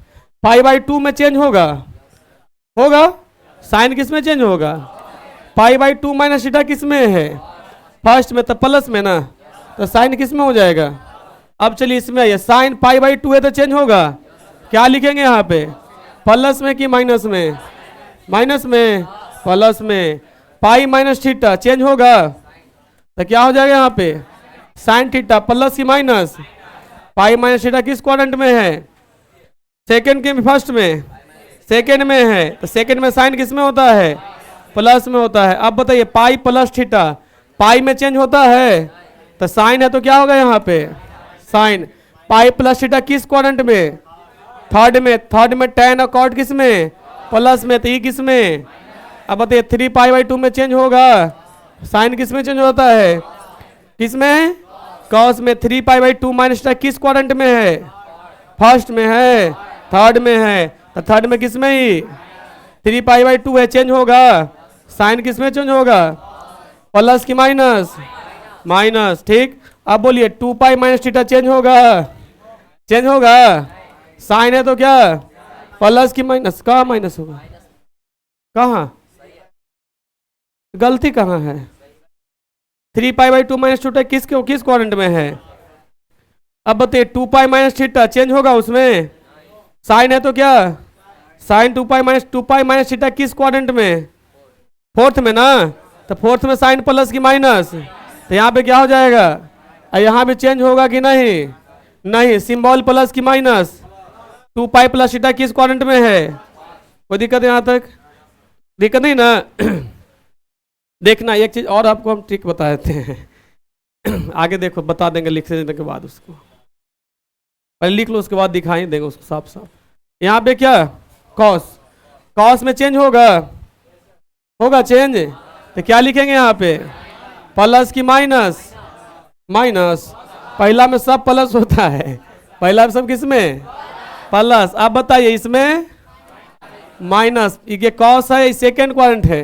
π/2 में चेंज होगा? होगा। साइन किस में चेंज होगा? π/2 माइनस थीटा किस में है? फर्स्ट में, तो प्लस में ना, तो साइन किस में हो जाएगा? अब चलिए इसमें आइए, साइन π/2 है तो चेंज होगा। क्या लिखेंगे यहाँ पे? प्लस में कि माइनस में? माइनस में। प्लस में पाई माइनस थीटा चेंज होगा, तो क्या हो जाएगा यहाँ पे? साइन थीटा प्लस की माइनस। पाई माइनस थीटा किस क्वाड्रेंट में है? सेकंड के फर्स्ट में? सेकंड में है, तो सेकंड में साइन किस में होता है? प्लस में होता है। अब बताइए, पाई प्लस थीटा पाई में चेंज होता है, तो साइन है तो क्या होगा यहाँ पे? साइन। पाई प्लस थीटा किस क्वाड्रेंट में? थर्ड में। थर्ड में tan और cot किस में? प्लस में, तो ये किस में? अब बताइए 3π/2 में चेंज होगा, साइन किस में चेंज होता है? किस में? कॉस में। 3π/2 माइनस किस क्वाड्रेंट में है? फर्स्ट में है, थर्ड में है, तो थर्ड में किस में ही? 3π/2 है, चेंज होगा। साइन किस में चेंज होगा? प्लस की माइनस? माइनस। ठीक, अब बोलिए 2π माइनस थीटा चेंज होगा? चेंज होगा। साइन है तो क्या? प्लस की माइनस। कहाँ माइनस होगा? कहाँ? गलती कहाँ है? 3π/2 माइनस थीटा किस क्वाड्रेंट में है? अब बताइए 2π माइनस थीटा चेंज होगा उसमें? साइन है तो क्या? साइन 2π माइनस थीटा किस क्वाड्रेंट में? फोर्थ में ना, तो फोर्थ में साइन प्लस की माइनस, तो यहाँ पे क्या हो जाएगा? यहाँ भी चेंज होगा कि नहीं? नहीं। सिंबल प्लस की माइनस। 2π प्लस थीटा किस क्वाड्रेंट में है? कोई दिक्कत है यहाँ तक? दिक्कत नहीं ना? देखना, एक चीज और आपको हम ट्रिक बता देते हैं। आगे देखो, बता देंगे लिख देने के बाद उसको। पहले लिख लो, उसके बाद दिखाई देंगे उसको साफ साफ। यहाँ पे क्या? कॉस। कॉस में चेंज होगा? होगा चेंज, तो क्या लिखेंगे यहाँ पे? प्लस की माइनस? माइनस। पहला में सब प्लस होता है, पहला में सब किस में? प्लस। अब बताइए इसमें माइनस। ये कॉस है, सेकेंड क्वाड्रेंट है,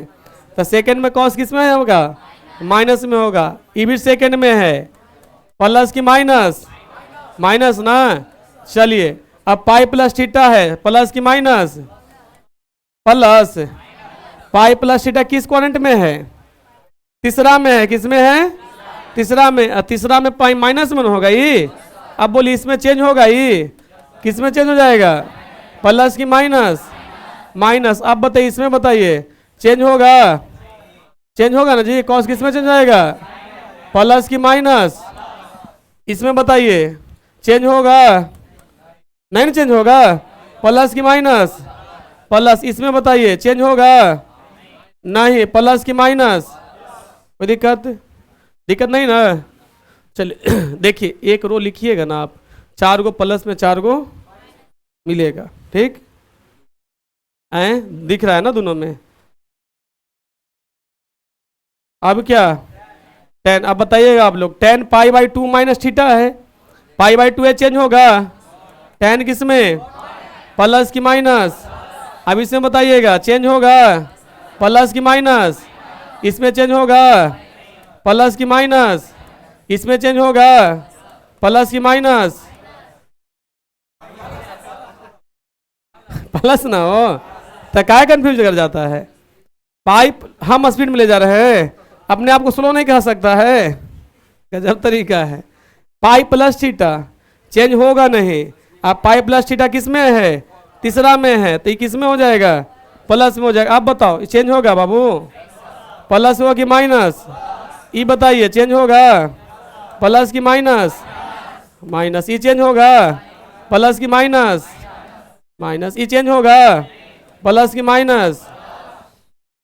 तो सेकेंड में कॉस किस में होगा? माइनस में होगा। ये भी सेकेंड में है, प्लस की माइनस? माइनस ना, चलिए अब पाई प्लस थीटा है, प्लस की minus, plus pi plus theta किस क्वाड्रेंट में है? तीसरा में है। किस में है? तीसरा में। तीसरा में पाई माइनस में होगा ये। अब बोलिए इसमें चेंज होगा ये, किस में चेंज हो जाएगा? प्लस की माइनस, माइनस। अब बताइए इसमें, बताइए चेंज होगा? चेंज होगा ना जी। कॉस किस में चेंज आएगा? प्लस की माइनस। इसमें बताइए चेंज होगा? नहीं ना चेंज होगा। प्लस की माइनस, प्लस। इसमें बताइए चेंज होगा? नहीं, प्लस की माइनस। कोई दिक्कत? दिक्कत नहीं ना। चलिए देखिए एक रो लिखिएगा ना आप, 4 गो प्लस में 4 गो मिलेगा, ठीक है? दिख रहा है ना दोनों में? अब क्या 10, अब बताइएगा आप लोग, 10 पाई बाई 2 माइनस थीटा है, पाई बाई 2 है, चेंज होगा? 10 किस में? प्लस की माइनस। अब इसमें बताइएगा चेंज होगा? प्लस की माइनस। इसमें चेंज होगा? प्लस की माइनस। इसमें चेंज होगा? प्लस की माइनस। प्लस ना हो तो क्या कंफ्यूज कर जाता है? पाइप हम स्पीड में ले जा रहे हैं, अपने आप को स्लो नहीं कह सकता है। गजब तरीका है। पाई प्लस थीटा चेंज होगा नहीं। अब पाई प्लस थीटा किस में है? तीसरा में है, तो ये किस में हो जाएगा? प्लस में हो जाएगा। आप बताओ चेंज होगा बाबू? प्लस होगा कि माइनस? ये बताइए चेंज होगा? प्लस की माइनस, माइनस। ये चेंज होगा? प्लस की माइनस, माइनस। ये चेंज होगा? प्लस की माइनस।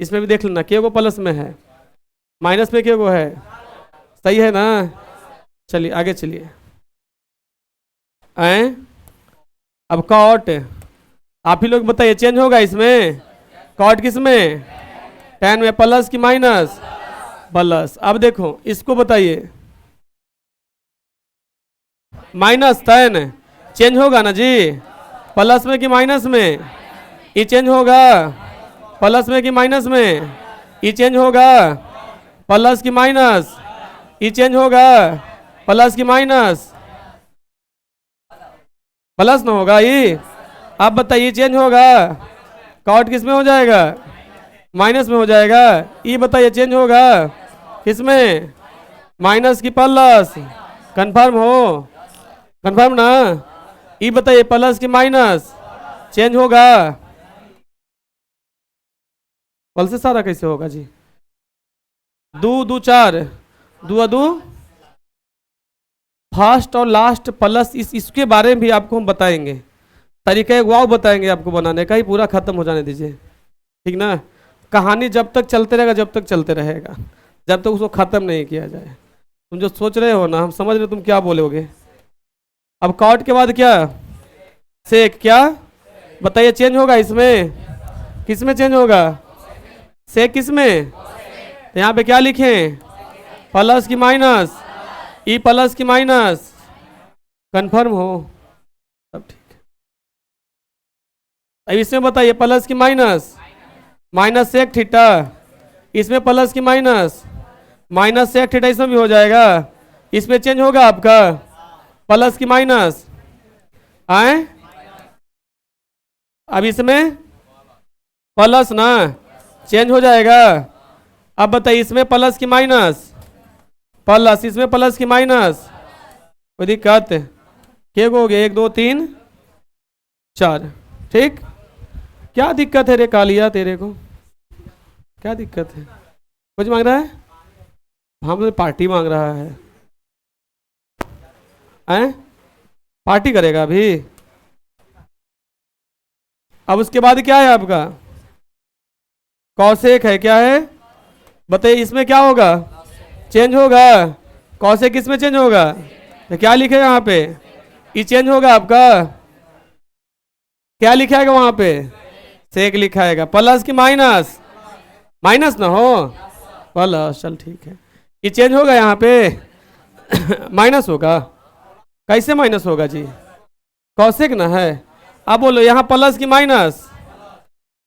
इसमें भी देख लेना के को प्लस में है, माइनस में के को है। सही है ना? चलिए आगे चलिए। अब कॉट, आप ही लोग बताइए चेंज होगा इसमें? कॉट किस में? 10 में। प्लस की माइनस, प्लस। अब देखो इसको बताइए, माइनस 10 चेंज होगा ना जी? प्लस में कि माइनस में? ये चेंज होगा? प्लस में कि माइनस में? ये चेंज होगा? प्लस की माइनस। ये चेंज होगा? प्लस की माइनस। प्लस ना होगा ये। अब बताइए चेंज होगा? कॉट किस में हो जाएगा? माइनस में हो जाएगा। ये बताइए चेंज होगा किस में? माइनस की प्लस। कंफर्म हो? कंफर्म ना? ये बताइए प्लस की माइनस चेंज होगा? पल से सारा कैसे होगा जी? 2 2 4, 2 2। फर्स्ट और लास्ट प्लस, इसके बारे में भी आपको हम बताएंगे, तरीका एक वाव बताएंगे आपको बनाने का। ही पूरा खत्म हो जाने दीजिए, ठीक ना? कहानी जब तक चलते रहेगा, जब तक चलते रहेगा, जब तक उसको खत्म नहीं किया जाए। तुम जो सोच रहे हो ना, हम समझ रहे तुम क्या बोलोगे। अब कॉट के बाद क्या? सेक। क्या बताइए चेंज होगा इसमें? किस में चेंज होगा? सेक किस में? तो यहाँ पे क्या लिखें? प्लस की माइनस। ई प्लस की माइनस। कंफर्म हो? सब ठीक है। अब इसमें बताइए प्लस की माइनस, माइनस सेक थीटा। इसमें प्लस की माइनस, माइनस सेक थीटा। इसमें भी हो जाएगा। इसमें चेंज होगा आपका? प्लस की माइनस। आए अब इसमें प्लस ना, चेंज हो जाएगा। अब बताइए इसमें प्लस की माइनस, प्लस। इसमें प्लस की माइनस। कोई दिक्कत? क्या हो गया? 1 2 3 4, ठीक। क्या दिक्कत है रे कालिया तेरे को? क्या दिक्कत है? कुछ मांग रहा है? हम पार्टी मांग रहा है। पार्टी करेगा अभी? अब उसके बाद क्या है आपका? कौसेक है। क्या है बताइए? इसमें क्या होगा? चेंज होगा। कौसेक किस में चेंज होगा? तो क्या लिखेगा यहाँ पे? ये चेंज होगा आपका? क्या लिखाएगा वहां पे? सेक लिखाएगा। प्लस की माइनस? माइनस ना हो, प्लस। चल ठीक है। ये चेंज होगा यहाँ पे माइनस होगा। कैसे माइनस होगा जी? कौशिक ना है। अब बोलो यहाँ प्लस की माइनस,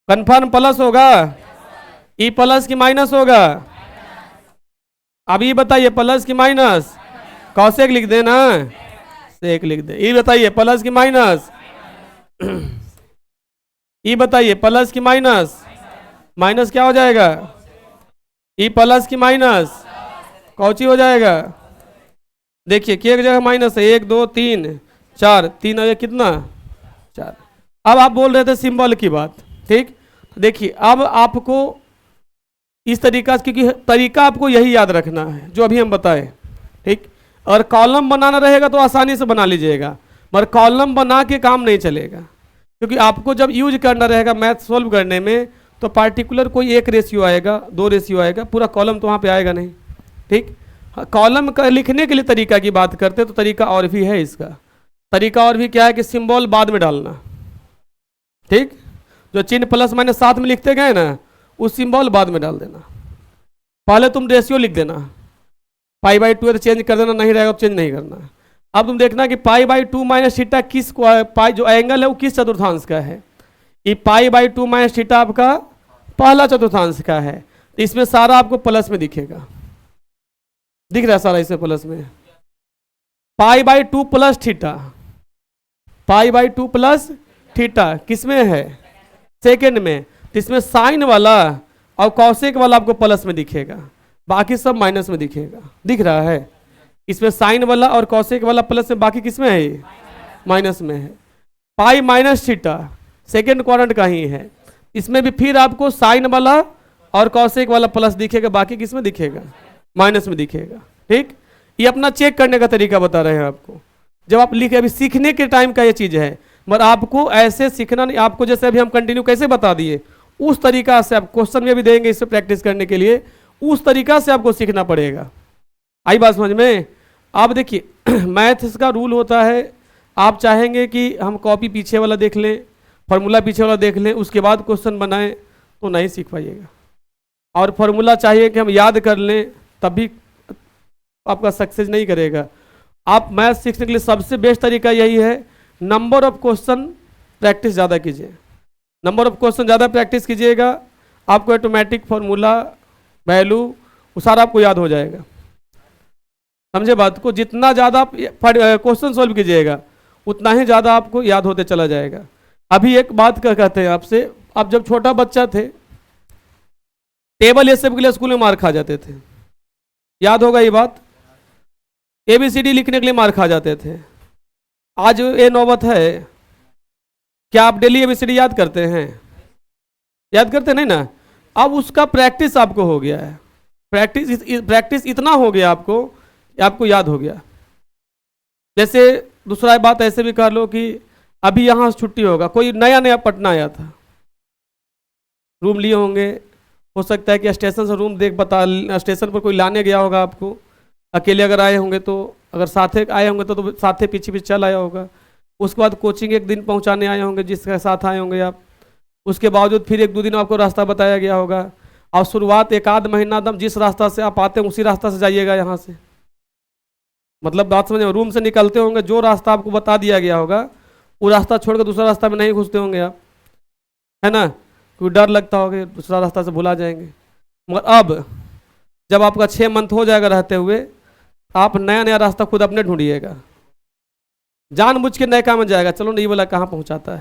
कन्फर्म प्लस होगा? ई प्लस की माइनस होगा? अब ये बताइए प्लस की माइनस, कौशिक लिख देना। सेक लिख दे। ये बताइए प्लस की माइनस, ये बताइए प्लस की माइनस, माइनस क्या हो जाएगा, ई प्लस की माइनस कौची हो जाएगा। देखिए कि एक जगह माइनस है, 1 2 3 4, 3 और कितना 4। अब आप बोल रहे थे सिंबल की बात, ठीक। देखिए अब आपको इस तरीका से, क्योंकि तरीका आपको यही याद रखना है जो अभी हम बताए, ठीक। और कॉलम बनाना रहेगा तो आसानी से बना लीजिएगा, मगर कॉलम बना के काम नहीं चलेगा, क्योंकि आपको जब यूज करना रहेगा मैथ सॉल्व करने में तो पार्टिकुलर कोई एक रेशियो आएगा, 2 रेशियो आएगा, पूरा कॉलम तो वहाँ पे आएगा नहीं, ठीक। कॉलम का लिखने के लिए तरीका की बात करते तो तरीका और भी है इसका। तरीका और भी क्या है कि सिंबल बाद में डालना, ठीक। जो चिन्ह प्लस माइनस साथ में लिखते गए ना, उस सिंबल बाद में डाल देना। पहले तुम रेशियो लिख देना, π/2 चेंज कर देना, नहीं रहेगा तो चेंज नहीं करना। अब तुम देखना कि π/2 माइनस थीटा किस पाई जो एंगल है वो किस चतुर्थांश का है। ये π/2 माइनस थीटा आपका पहला चतुर्थांश का है, तो इसमें सारा आपको प्लस में दिखेगा, दिख रहा है सारा इसमें प्लस में। π/2 प्लस थीटा, π/2 प्लस थीटा किस में है, सेकेंड में, तो इसमें साइन वाला और कौशिक वाला आपको प्लस में दिखेगा, बाकी सब माइनस में दिखेगा, दिख रहा है। इसमें साइन वाला और कौशिक वाला प्लस में, बाकी किस में है, ये माइनस में है। Pi minus theta second quadrant का ही है, इसमें भी फिर आपको साइन वाला और कौशिक वाला प्लस दिखेगा, बाकी किस में दिखेगा, माइनस में दिखेगा, ठीक। ये अपना चेक करने का तरीका बता रहे हैं आपको, जब आप लिखे, अभी सीखने के टाइम का ये चीज़ है, मगर आपको ऐसे सीखना नहीं, आपको जैसे अभी हम कंटिन्यू कैसे बता दिए उस तरीका से आप क्वेश्चन में भी देंगे इससे प्रैक्टिस करने के लिए, उस तरीका से आपको सीखना पड़ेगा। आई बात समझ में। आप देखिए मैथ्स का रूल होता है, आप चाहेंगे कि हम कॉपी पीछे वाला देख लें, फार्मूला पीछे वाला देख लें, उसके बाद क्वेश्चन बनाएं, तो नहीं सीख पाइएगा। और फार्मूला चाहिए कि हम याद कर लें, तब भी आपका सक्सेस नहीं करेगा। आप मैथ सीखने के लिए सबसे बेस्ट तरीका यही है, नंबर ऑफ क्वेश्चन प्रैक्टिस ज़्यादा कीजिए। नंबर ऑफ क्वेश्चन ज़्यादा प्रैक्टिस कीजिएगा, आपको ऑटोमेटिक फार्मूला वैल्यू वो सारा आपको याद हो जाएगा। समझे बात को, जितना ज़्यादा आप क्वेश्चन सॉल्व कीजिएगा उतना ही ज़्यादा आपको याद होते चला जाएगा। अभी एक बात कहते हैं आपसे, आप जब छोटा बच्चा थे टेबल ये सब के लिए स्कूल में मार खा जाते थे, याद होगा ये बात। ABCD लिखने के लिए मार खा जाते थे। आज ये नौबत है, क्या आप डेली ABCD याद करते हैं, याद करते नहीं ना। अब उसका प्रैक्टिस आपको हो गया है, प्रैक्टिस इतना हो गया आपको याद हो गया। जैसे दूसरा बात ऐसे भी कर लो कि अभी यहाँ छुट्टी होगा, कोई नया पटना आया था, रूम लिए होंगे, हो सकता है कि स्टेशन से रूम स्टेशन पर कोई लाने गया होगा आपको, अकेले अगर आए होंगे तो, अगर साथे आए होंगे तो साथे पीछे चल आया होगा। उसके बाद कोचिंग एक दिन पहुंचाने आए होंगे जिसके साथ आए होंगे आप, उसके बावजूद फिर 1-2 दिन आपको रास्ता बताया गया होगा, और शुरुआत 1-आध महीना दम जिस रास्ता से आप आते हैं उसी रास्ता से जाइएगा यहाँ से। मतलब बात समझे, रूम से निकलते होंगे जो रास्ता आपको बता दिया गया होगा वो रास्ता छोड़कर दूसरा रास्ता में नहीं घुसते होंगे आप, है ना, क्योंकि डर लगता होगा दूसरा रास्ता से भुला जाएंगे। मगर अब जब आपका 6 मंथ हो जाएगा रहते हुए, आप नया रास्ता खुद अपने ढूंढिएगा, जानबूझ के नए काम में जाएगा, चलो नहीं बोला कहाँ पहुँचाता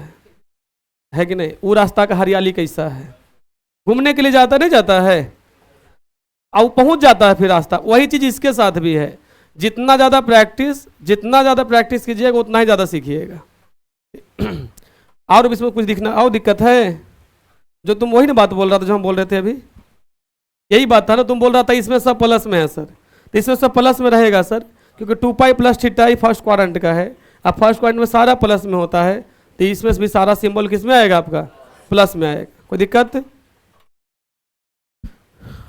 है कि नहीं, वो रास्ता का हरियाली कैसा है, घूमने के लिए जाता नहीं जाता है, अब पहुँच जाता है फिर रास्ता। वही चीज़ इसके साथ भी है, जितना ज़्यादा प्रैक्टिस कीजिएगा उतना ही ज़्यादा सीखिएगा। और इसमें कुछ दिखना और दिक्कत है, जो तुम वही ना बात बोल रहा था जो हम बोल रहे थे अभी, यही बात था ना, तुम बोल रहा था इसमें सब प्लस में है सर, तो इसमें सब प्लस में रहेगा सर, क्योंकि 2π प्लस थीटा ही फर्स्ट क्वाड्रेंट का है। अब फर्स्ट क्वाड्रेंट में सारा प्लस में होता है, तो इसमें भी सारा सिंबल किस में आएगा, आपका प्लस में आएगा। कोई दिक्कत।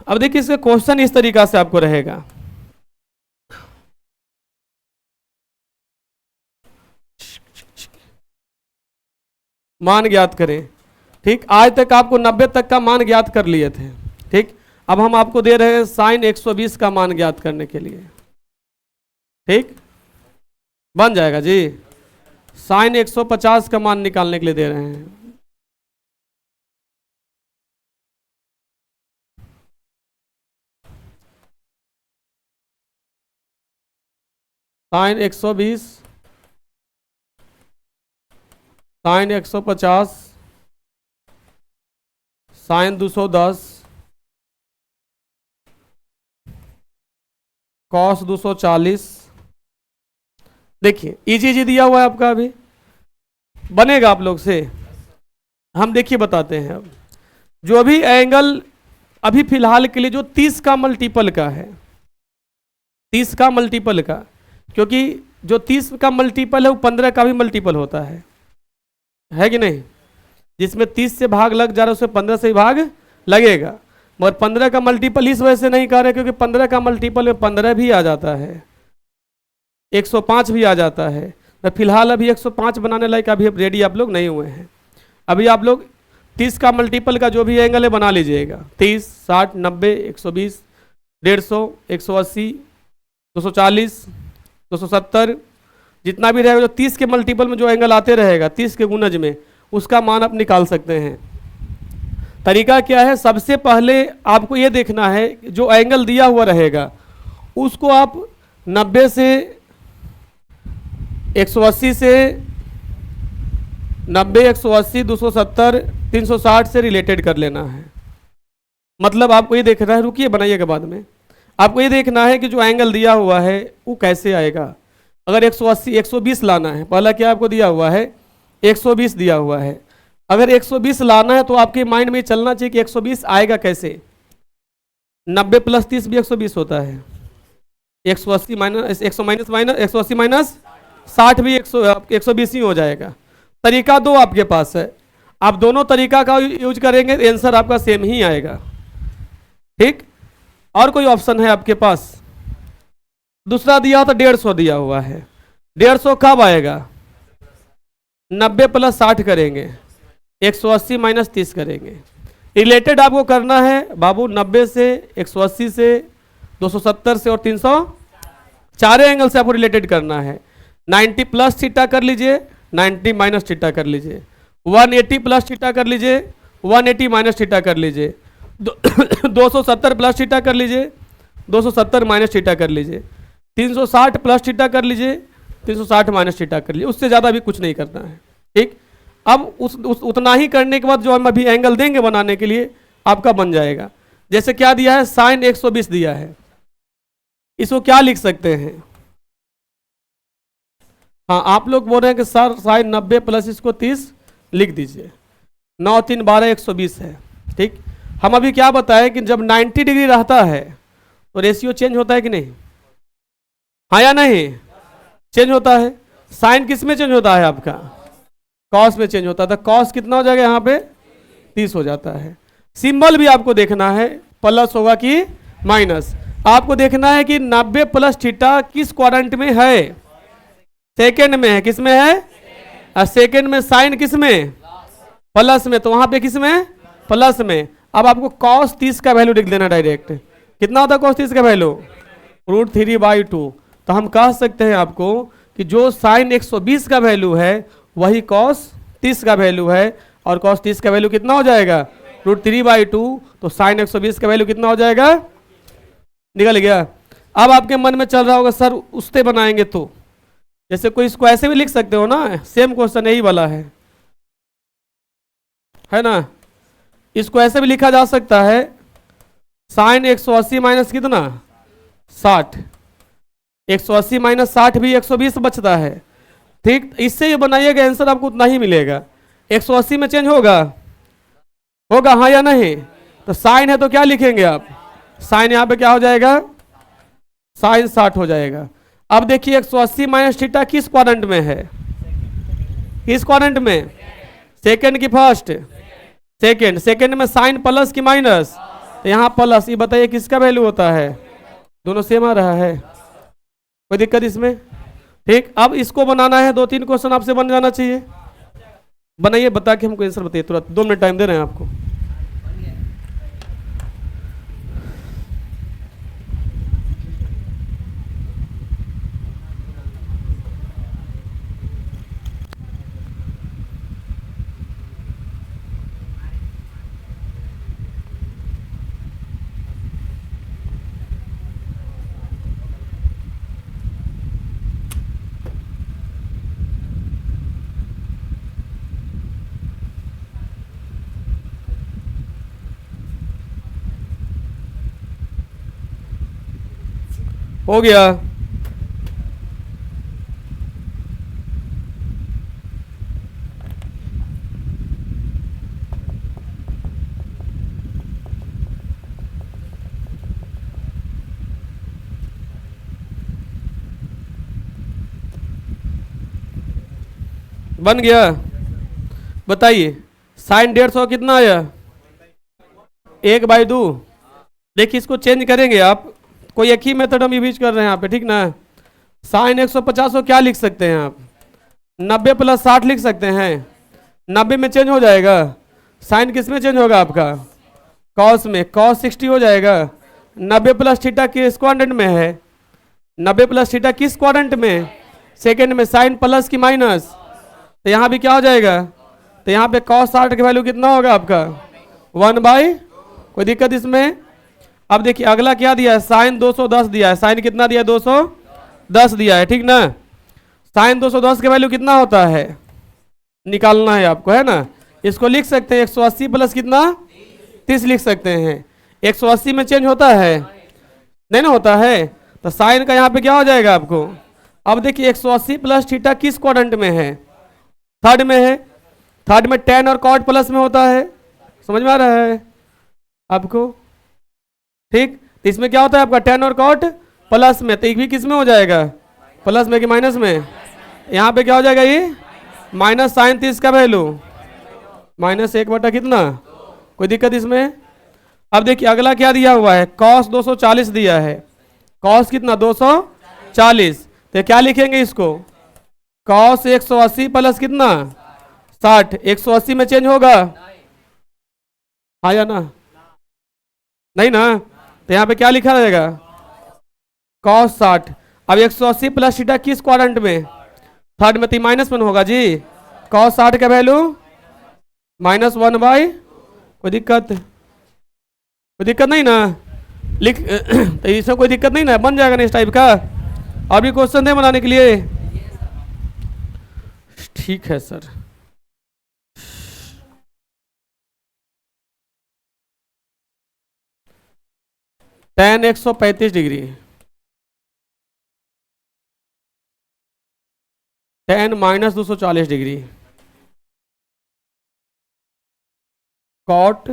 अब देखिए इसका क्वेश्चन इस तरीका से आपको रहेगा, मान ज्ञात करें, ठीक। आज तक आपको 90 तक का मान ज्ञात कर लिए थे, ठीक। अब हम आपको दे रहे हैं साइन 120 का मान ज्ञात करने के लिए, ठीक, बन जाएगा जी। साइन 150 का मान निकालने के लिए दे रहे हैं, साइन 120 साइन 150, साइन 210, कॉस 240। देखिए इजी इजी दिया हुआ है आपका, अभी बनेगा आप लोग से। हम देखिए बताते हैं अब, जो भी एंगल अभी फिलहाल के लिए जो 30 का मल्टीपल का है, 30 का मल्टीपल का, क्योंकि जो 30 का मल्टीपल है वो 15 का भी मल्टीपल होता है कि नहीं। जिसमें 30 से भाग लग जा रहा है उसमें 15 से ही भाग लगेगा, मगर 15 का मल्टीपल इस वजह से नहीं कर रहे क्योंकि 15 का मल्टीपल में 15 भी आ जाता है, 105 भी आ जाता है। तो फिलहाल अभी 105 बनाने लायक अभी रेडी आप लोग नहीं हुए हैं। अभी आप लोग 30 का मल्टीपल का जो भी एंगल है बना लीजिएगा, 30, 60, 90, 120, 150, 180, 240, 270, जितना भी रहेगा जो 30 के मल्टीपल में जो एंगल आते रहेगा 30 के गुणज में, उसका मान आप निकाल सकते हैं। तरीका क्या है, सबसे पहले आपको ये देखना है जो एंगल दिया हुआ रहेगा उसको आप 90 से 180 से 90, 180, 270, 360 से रिलेटेड कर लेना है। मतलब आपको ये देखना है, रुकिए बनाइएगा बाद में, आपको ये देखना है कि जो एंगल दिया हुआ है वो कैसे आएगा। अगर 180, 120 लाना है, पहला क्या आपको दिया हुआ है 120 दिया हुआ है। अगर 120 लाना है तो आपके माइंड में चलना चाहिए कि 120 आएगा कैसे। 90 प्लस 30 भी 120 होता है, 180 माइनस 100 माइनस माइनस 180 माइनस 60 भी 120 ही हो जाएगा। तरीका दो आपके पास है, आप दोनों तरीका का यूज करेंगे तो आंसर आपका सेम ही आएगा। ठीक, और कोई ऑप्शन है आपके पास? दूसरा दिया था 150 दिया हुआ है, 150 कब आएगा? 90 प्लस 60 करेंगे, 180 माइनस 30 करेंगे। रिलेटेड आपको करना है बाबू 90 से 180 से 270 से और 300, चारे एंगल से आपको रिलेटेड करना है। 90 प्लस थीटा कर लीजिए, 90 माइनस थीटा कर लीजिए, 180 प्लस थीटा कर लीजिए, 180 माइनस थीटा कर लीजिए, 270 प्लस थीटा कर लीजिए, 270 माइनस थीटा कर लीजिए, 360 प्लस थीटा कर लीजिए, 360 माइनस थीटा कर लीजिए। उससे ज़्यादा भी कुछ नहीं करना है। ठीक, अब उतना ही करने के बाद जो हम अभी एंगल देंगे बनाने के लिए आपका बन जाएगा। जैसे क्या दिया है, साइन 120 दिया है, इसको क्या लिख सकते हैं? हाँ, आप लोग बोल रहे हैं कि सर साइन 90 प्लस इसको 30 लिख दीजिए, 9 3 12 120 है। ठीक, हम अभी क्या बताएं कि जब 90 डिग्री रहता है तो रेशियो चेंज होता है कि नहीं? हाँ या नहीं? चेंज होता है। साइन किस में चेंज होता है आपका? कॉस में चेंज होता है। तो कॉस कितना हो जाएगा यहाँ पे? 30 हो जाता है। सिंबल भी आपको देखना है, प्लस होगा कि माइनस। आपको देखना है कि 90 प्लस थीटा किस क्वाड्रेंट में है? सेकेंड में है। किस में है? और सेकेंड में साइन किस में? प्लस में। तो वहां पे किस में? प्लस में। अब आपको कॉस 30 का वैल्यू लिख देना डायरेक्ट। कितना होता है कॉस 30 का वैल्यू? √3/2। तो हम कह सकते हैं आपको कि जो साइन 120 का वैल्यू है वही कॉस 30 का वैल्यू है, और कॉस 30 का वैल्यू कितना हो जाएगा? √3/2। तो साइन 120 का वैल्यू कितना हो जाएगा? निकल गया। अब आपके मन में चल रहा होगा सर उससे बनाएंगे तो, जैसे कोई इसको ऐसे भी लिख सकते हो ना, सेम क्वेश्चन यही वाला है ना। इसको ऐसे भी लिखा जा सकता है, साइन 180 माइनस कितना? 60। 180 माइनस 60 भी 120 बचता है। ठीक, इससे ये बनाइएगा, आंसर आपको उतना ही मिलेगा। 180 में चेंज होगा हाँ या नहीं? तो साइन है तो क्या लिखेंगे आप? साइन यहाँ पे क्या हो जाएगा? साइन 60 हो जाएगा। अब देखिए 180 माइनस थीटा किस क्वाड्रेंट में है? किस क्वाड्रेंट में? सेकेंड की फर्स्ट? सेकेंड। सेकेंड में साइन प्लस की माइनस? तो यहाँ प्लस। ये बताइए किसका वैल्यू होता है? दोनों सेम आ रहा है, कोई दिक्कत इसमें? ठीक, अब इसको बनाना है। 2-3 क्वेश्चन आपसे बन जाना चाहिए। बनाइए, बता के हमको आंसर बताइए तुरंत। 2 मिनट टाइम दे रहे हैं आपको। हो गया। बन गया। बताइए साइन 150 कितना आया? 1/2। देखिए इसको चेंज करेंगे आप, कोई एक ही मेथड हम यूज कर रहे हैं यहाँ पे, ठीक ना। साइन 150 को क्या लिख सकते हैं आप? 90 + 60 लिख सकते हैं। 90 में चेंज हो जाएगा। साइन किस में चेंज होगा आपका? कॉस में। कॉस 60 हो जाएगा। 90 + थीटा किस क्वाड्रेंट में है? 90 + थीटा किस क्वाड्रेंट में? सेकंड में। साइन प्लस की माइनस? तो यहाँ भी क्या हो जाएगा? तो यहाँ पे कॉस 60 की वैल्यू कितना होगा आपका? 1/। कोई दिक्कत इसमें? अब देखिए अगला क्या दिया है? साइन 210 दिया है। साइन कितना दिया है? 210 दिया है, ठीक ना। साइन 210 की वैल्यू कितना होता है निकालना है आपको, है ना। इसको लिख सकते हैं 180 प्लस कितना? 30 लिख सकते हैं। 180 में चेंज होता है? नहीं ना होता है। तो साइन का यहाँ पे क्या हो जाएगा आपको? अब देखिए 180 + थीटा किस क्वाड्रेंट में है? थर्ड में है। थर्ड में टेन और कॉट प्लस में होता है। समझ में आ रहा है आपको? ठीक। तो इसमें क्या होता है आपका? टेन और कॉट प्लस में। तो एक भी किस में हो जाएगा? प्लस में कि माइनस में? यहाँ पे क्या हो जाएगा ये? माइनस साइन 30 का वैल्यू -1 बटा कितना? कोई दिक्कत इसमें? अब देखिए अगला क्या दिया हुआ है? कॉस 240 दिया है। कॉस कितना? 240। तो क्या लिखेंगे इसको? कॉस 180 प्लस कितना? 60। 180 में चेंज होगा? हाँ या ना? नहीं ना। तो यहाँ पे क्या लिखा रहेगा? कॉस 60। अब 180 + थीटा किस क्वाड्रेंट में? थर्ड में। तो -1 होगा जी। कॉस 60 का वैल्यू -1/। कोई दिक्कत? कोई दिक्कत नहीं ना? लिख तो इसमें कोई दिक्कत नहीं ना, बन जाएगा ना इस टाइप का। अभी क्वेश्चन दे बनाने के लिए। ठीक है sir. tan 135 degree. tan -240 degree. Cot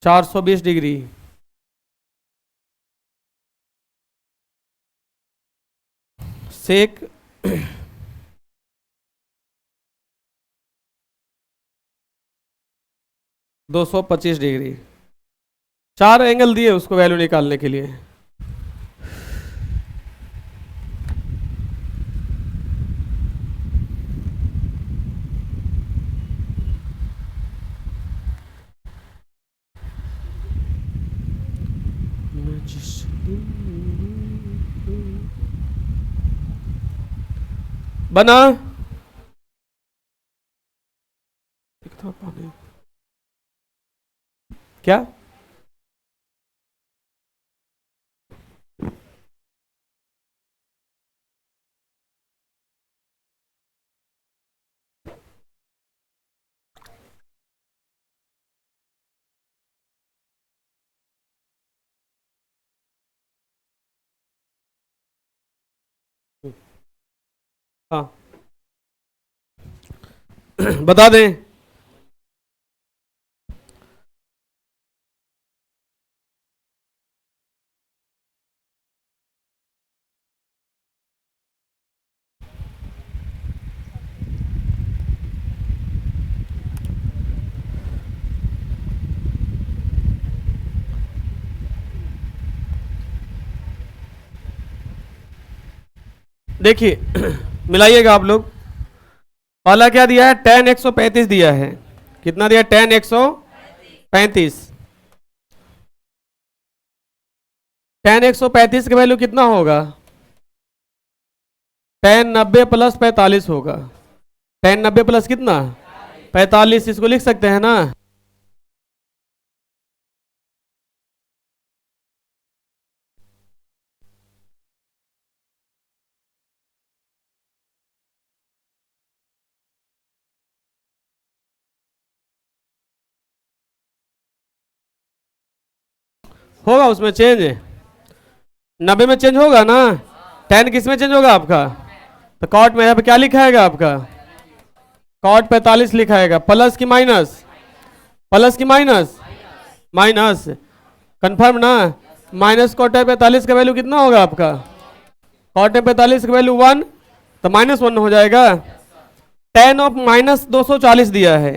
420 degree. Sec 225 degree. 4 angle दिए उसको वैल्यू निकालने के लिए। बना? क्या? हाँ बता दें। देखिए मिलाइएगा आप लोग। पहला क्या दिया है? tan 135 दिया है। कितना दिया? tan 135। tan 135 का वैल्यू कितना होगा? tan 90 + 45 होगा। tan 90 प्लस कितना? 45। इसको लिख सकते हैं ना। होगा उसमें चेंज? 90 में चेंज होगा ना? 10 किस में चेंज होगा आपका? तो कॉट में यहाँ पे क्या लिखाएगा आपका? कॉट 45 लिखाएगा। प्लस की माइनस? प्लस की माइनस? माइनस। कंफर्म ना? माइनस कॉट 45 का वैल्यू कितना होगा आपका? कॉट 45 का वैल्यू 1, तो -1 हो जाएगा। tan ऑफ -240 दिया है।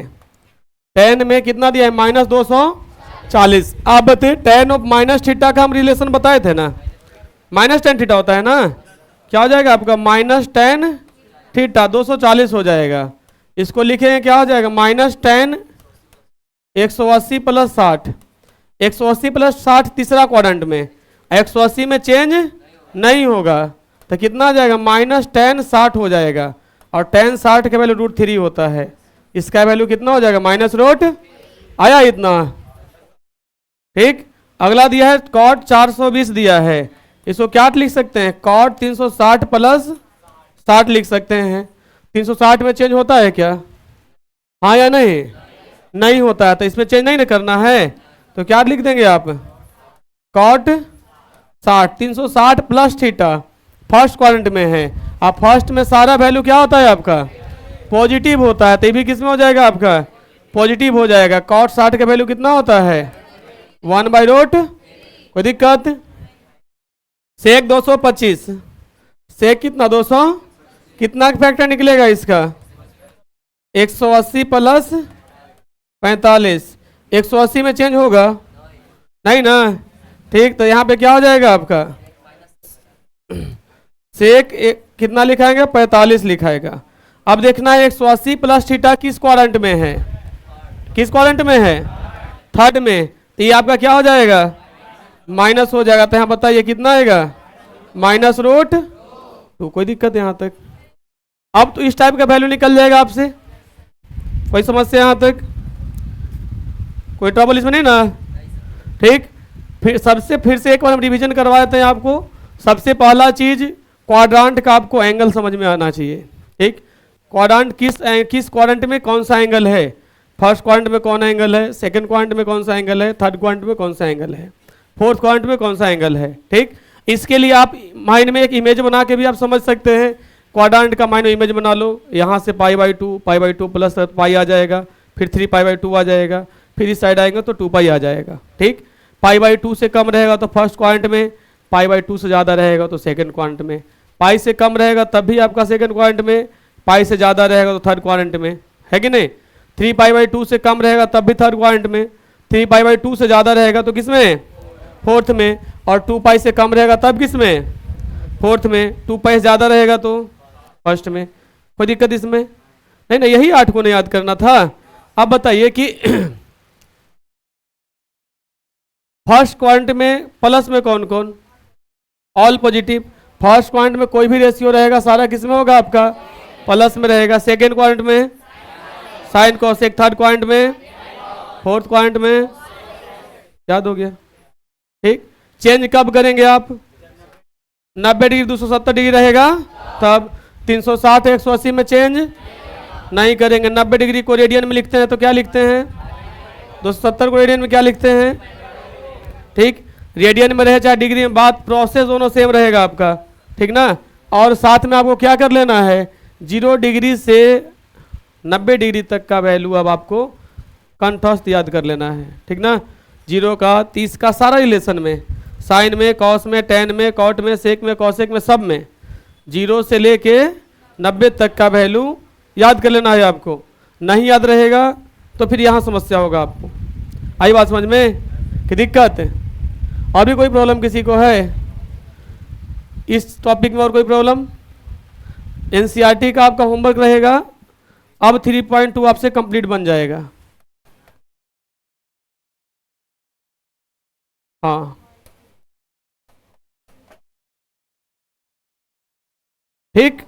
tan में कितना दिया है? -240। आप बताइए tan ऑफ माइनस थीटा का हम रिलेशन बताए थे ना, -tan थीटा होता है ना। क्या हो जाएगा आपका? -tan थीटा 240 हो जाएगा। इसको लिखेंगे क्या हो जाएगा? -tan 180 + 60। 180 + 60 तीसरा क्वाड्रेंट में, 180 में चेंज नहीं होगा तो कितना आ जाएगा? -tan 60 हो जाएगा। और tan 60 का वैल्यू √3 होता है। इसका वैल्यू कितना हो जाएगा? -√ आया इतना। ठीक। अगला दिया है cot 420 दिया है। इसको क्या लिख सकते हैं? cot 360 + 60 लिख सकते हैं। 360 में चेंज होता है क्या? हाँ या नहीं? नहीं होता है, तो इसमें चेंज नहीं ना करना है, तो क्या लिख देंगे आप? cot 60, 360 + थीटा फर्स्ट क्वाड्रेंट में है। अब फर्स्ट में सारा वैल्यू क्या होता है आपका? पॉजिटिव होता है, तो ये भी किस में हो जाएगा आपका? पॉजिटिव हो जाएगा। cot 60 का वैल्यू कितना होता है? 1/√। कोई दिक्कत? सेक 225, सेक कितना? 200। कितना फैक्टर निकलेगा इसका? 180 + 45। 180 में चेंज होगा नहीं ना? ठीक, तो यहाँ पे क्या हो जाएगा आपका? सेक कितना लिखाएंगे? 45 लिखाएगा। अब देखना है 180 + थीटा किस क्वाड्रेंट में है? किस क्वाड्रेंट में है? थर्ड में। तो ये आपका क्या हो जाएगा? माइनस हो जाएगा। तो यहाँ बताइए कितना आएगा? -√2। कोई दिक्कत यहाँ तक? अब तो इस टाइप का वैल्यू निकल जाएगा आपसे। कोई समस्या यहाँ तक? कोई ट्रबल इसमें नहीं ना? ठीक। फिर से एक बार हम रिवीजन करवा देते हैं आपको। सबसे पहला चीज क्वाड्रांट का आपको एंगल समझ में आना चाहिए। ठीक। क्वाड्रांट किस क्वाड्रेंट में कौन सा एंगल है? फर्स्ट क्वाड्रेंट में कौन एंगल है? सेकंड क्वाड्रेंट में कौन सा एंगल है? थर्ड क्वाड्रेंट में कौन सा एंगल है? फोर्थ क्वाड्रेंट में कौन सा एंगल है? ठीक। इसके लिए आप माइंड में एक इमेज बना के भी आप समझ सकते हैं। क्वाड्रेंट का माइंड इमेज बना लो। यहाँ से π/2 प्लस पाई आ जाएगा, फिर 3π/2 आ जाएगा, फिर इस साइड आएंगे तो 2π आ जाएगा। ठीक। π/2 से कम रहेगा तो फर्स्ट क्वाड्रेंट में, π/2 से ज़्यादा रहेगा तो सेकंड क्वाड्रेंट में, पाई से कम रहेगा तब भी आपका सेकंड क्वाड्रेंट में, पाई से ज़्यादा रहेगा तो थर्ड क्वाड्रेंट में, है कि नहीं? 3π/2 से कम रहेगा तब भी थर्ड क्वाड्रेंट में, 3π/2 से ज़्यादा रहेगा तो किसमें? फोर्थ में। और 2π से कम रहेगा तब किसमें? फोर्थ में। 2π से ज़्यादा रहेगा तो फर्स्ट में। कोई दिक्कत इसमें? नहीं ना, यही 8 को नहीं याद करना था। अब बताइए कि फर्स्ट क्वाड्रेंट में प्लस में कौन कौन? All positive. फर्स्ट क्वाड्रेंट में कोई भी रेशियो रहेगा सारा किस में होगा आपका? प्लस में रहेगा। सेकेंड क्वाड्रेंट में साइन कोसेक, थर्ड क्वाड्रेंट में, फोर्थ क्वाड्रेंट में, याद हो गया? ठीक। चेंज कब करेंगे आप? 90 डिग्री 270 डिग्री रहेगा तब। 360 180 में चेंज नहीं करेंगे। 90 डिग्री को रेडियन में लिखते हैं तो क्या लिखते हैं? 270 को रेडियन में क्या लिखते हैं? ठीक। रेडियन में रहे चाहे डिग्री में, बात प्रोसेस दोनों सेम रहेगा आपका। ठीक ना? और साथ में आपको क्या कर लेना है? 0 डिग्री से 90 डिग्री तक का वैल्यू अब आपको कंठस्थ याद कर लेना है। ठीक ना? 0 का 30 का सारा रिलेशन में, साइन में, कॉस में, टेन में, कॉट में, सेक में, कॉसेक में, सब में 0 से लेके 90 तक का वैल्यू याद कर लेना है आपको। नहीं याद रहेगा तो फिर यहाँ समस्या होगा आपको। आई बात समझ में कि दिक्कत? और भी कोई प्रॉब्लम किसी को है इस टॉपिक में? और कोई प्रॉब्लम? एनसीईआरटी का आपका होमवर्क रहेगा। अब 3.2 आपसे कंप्लीट बन जाएगा। हाँ ठीक।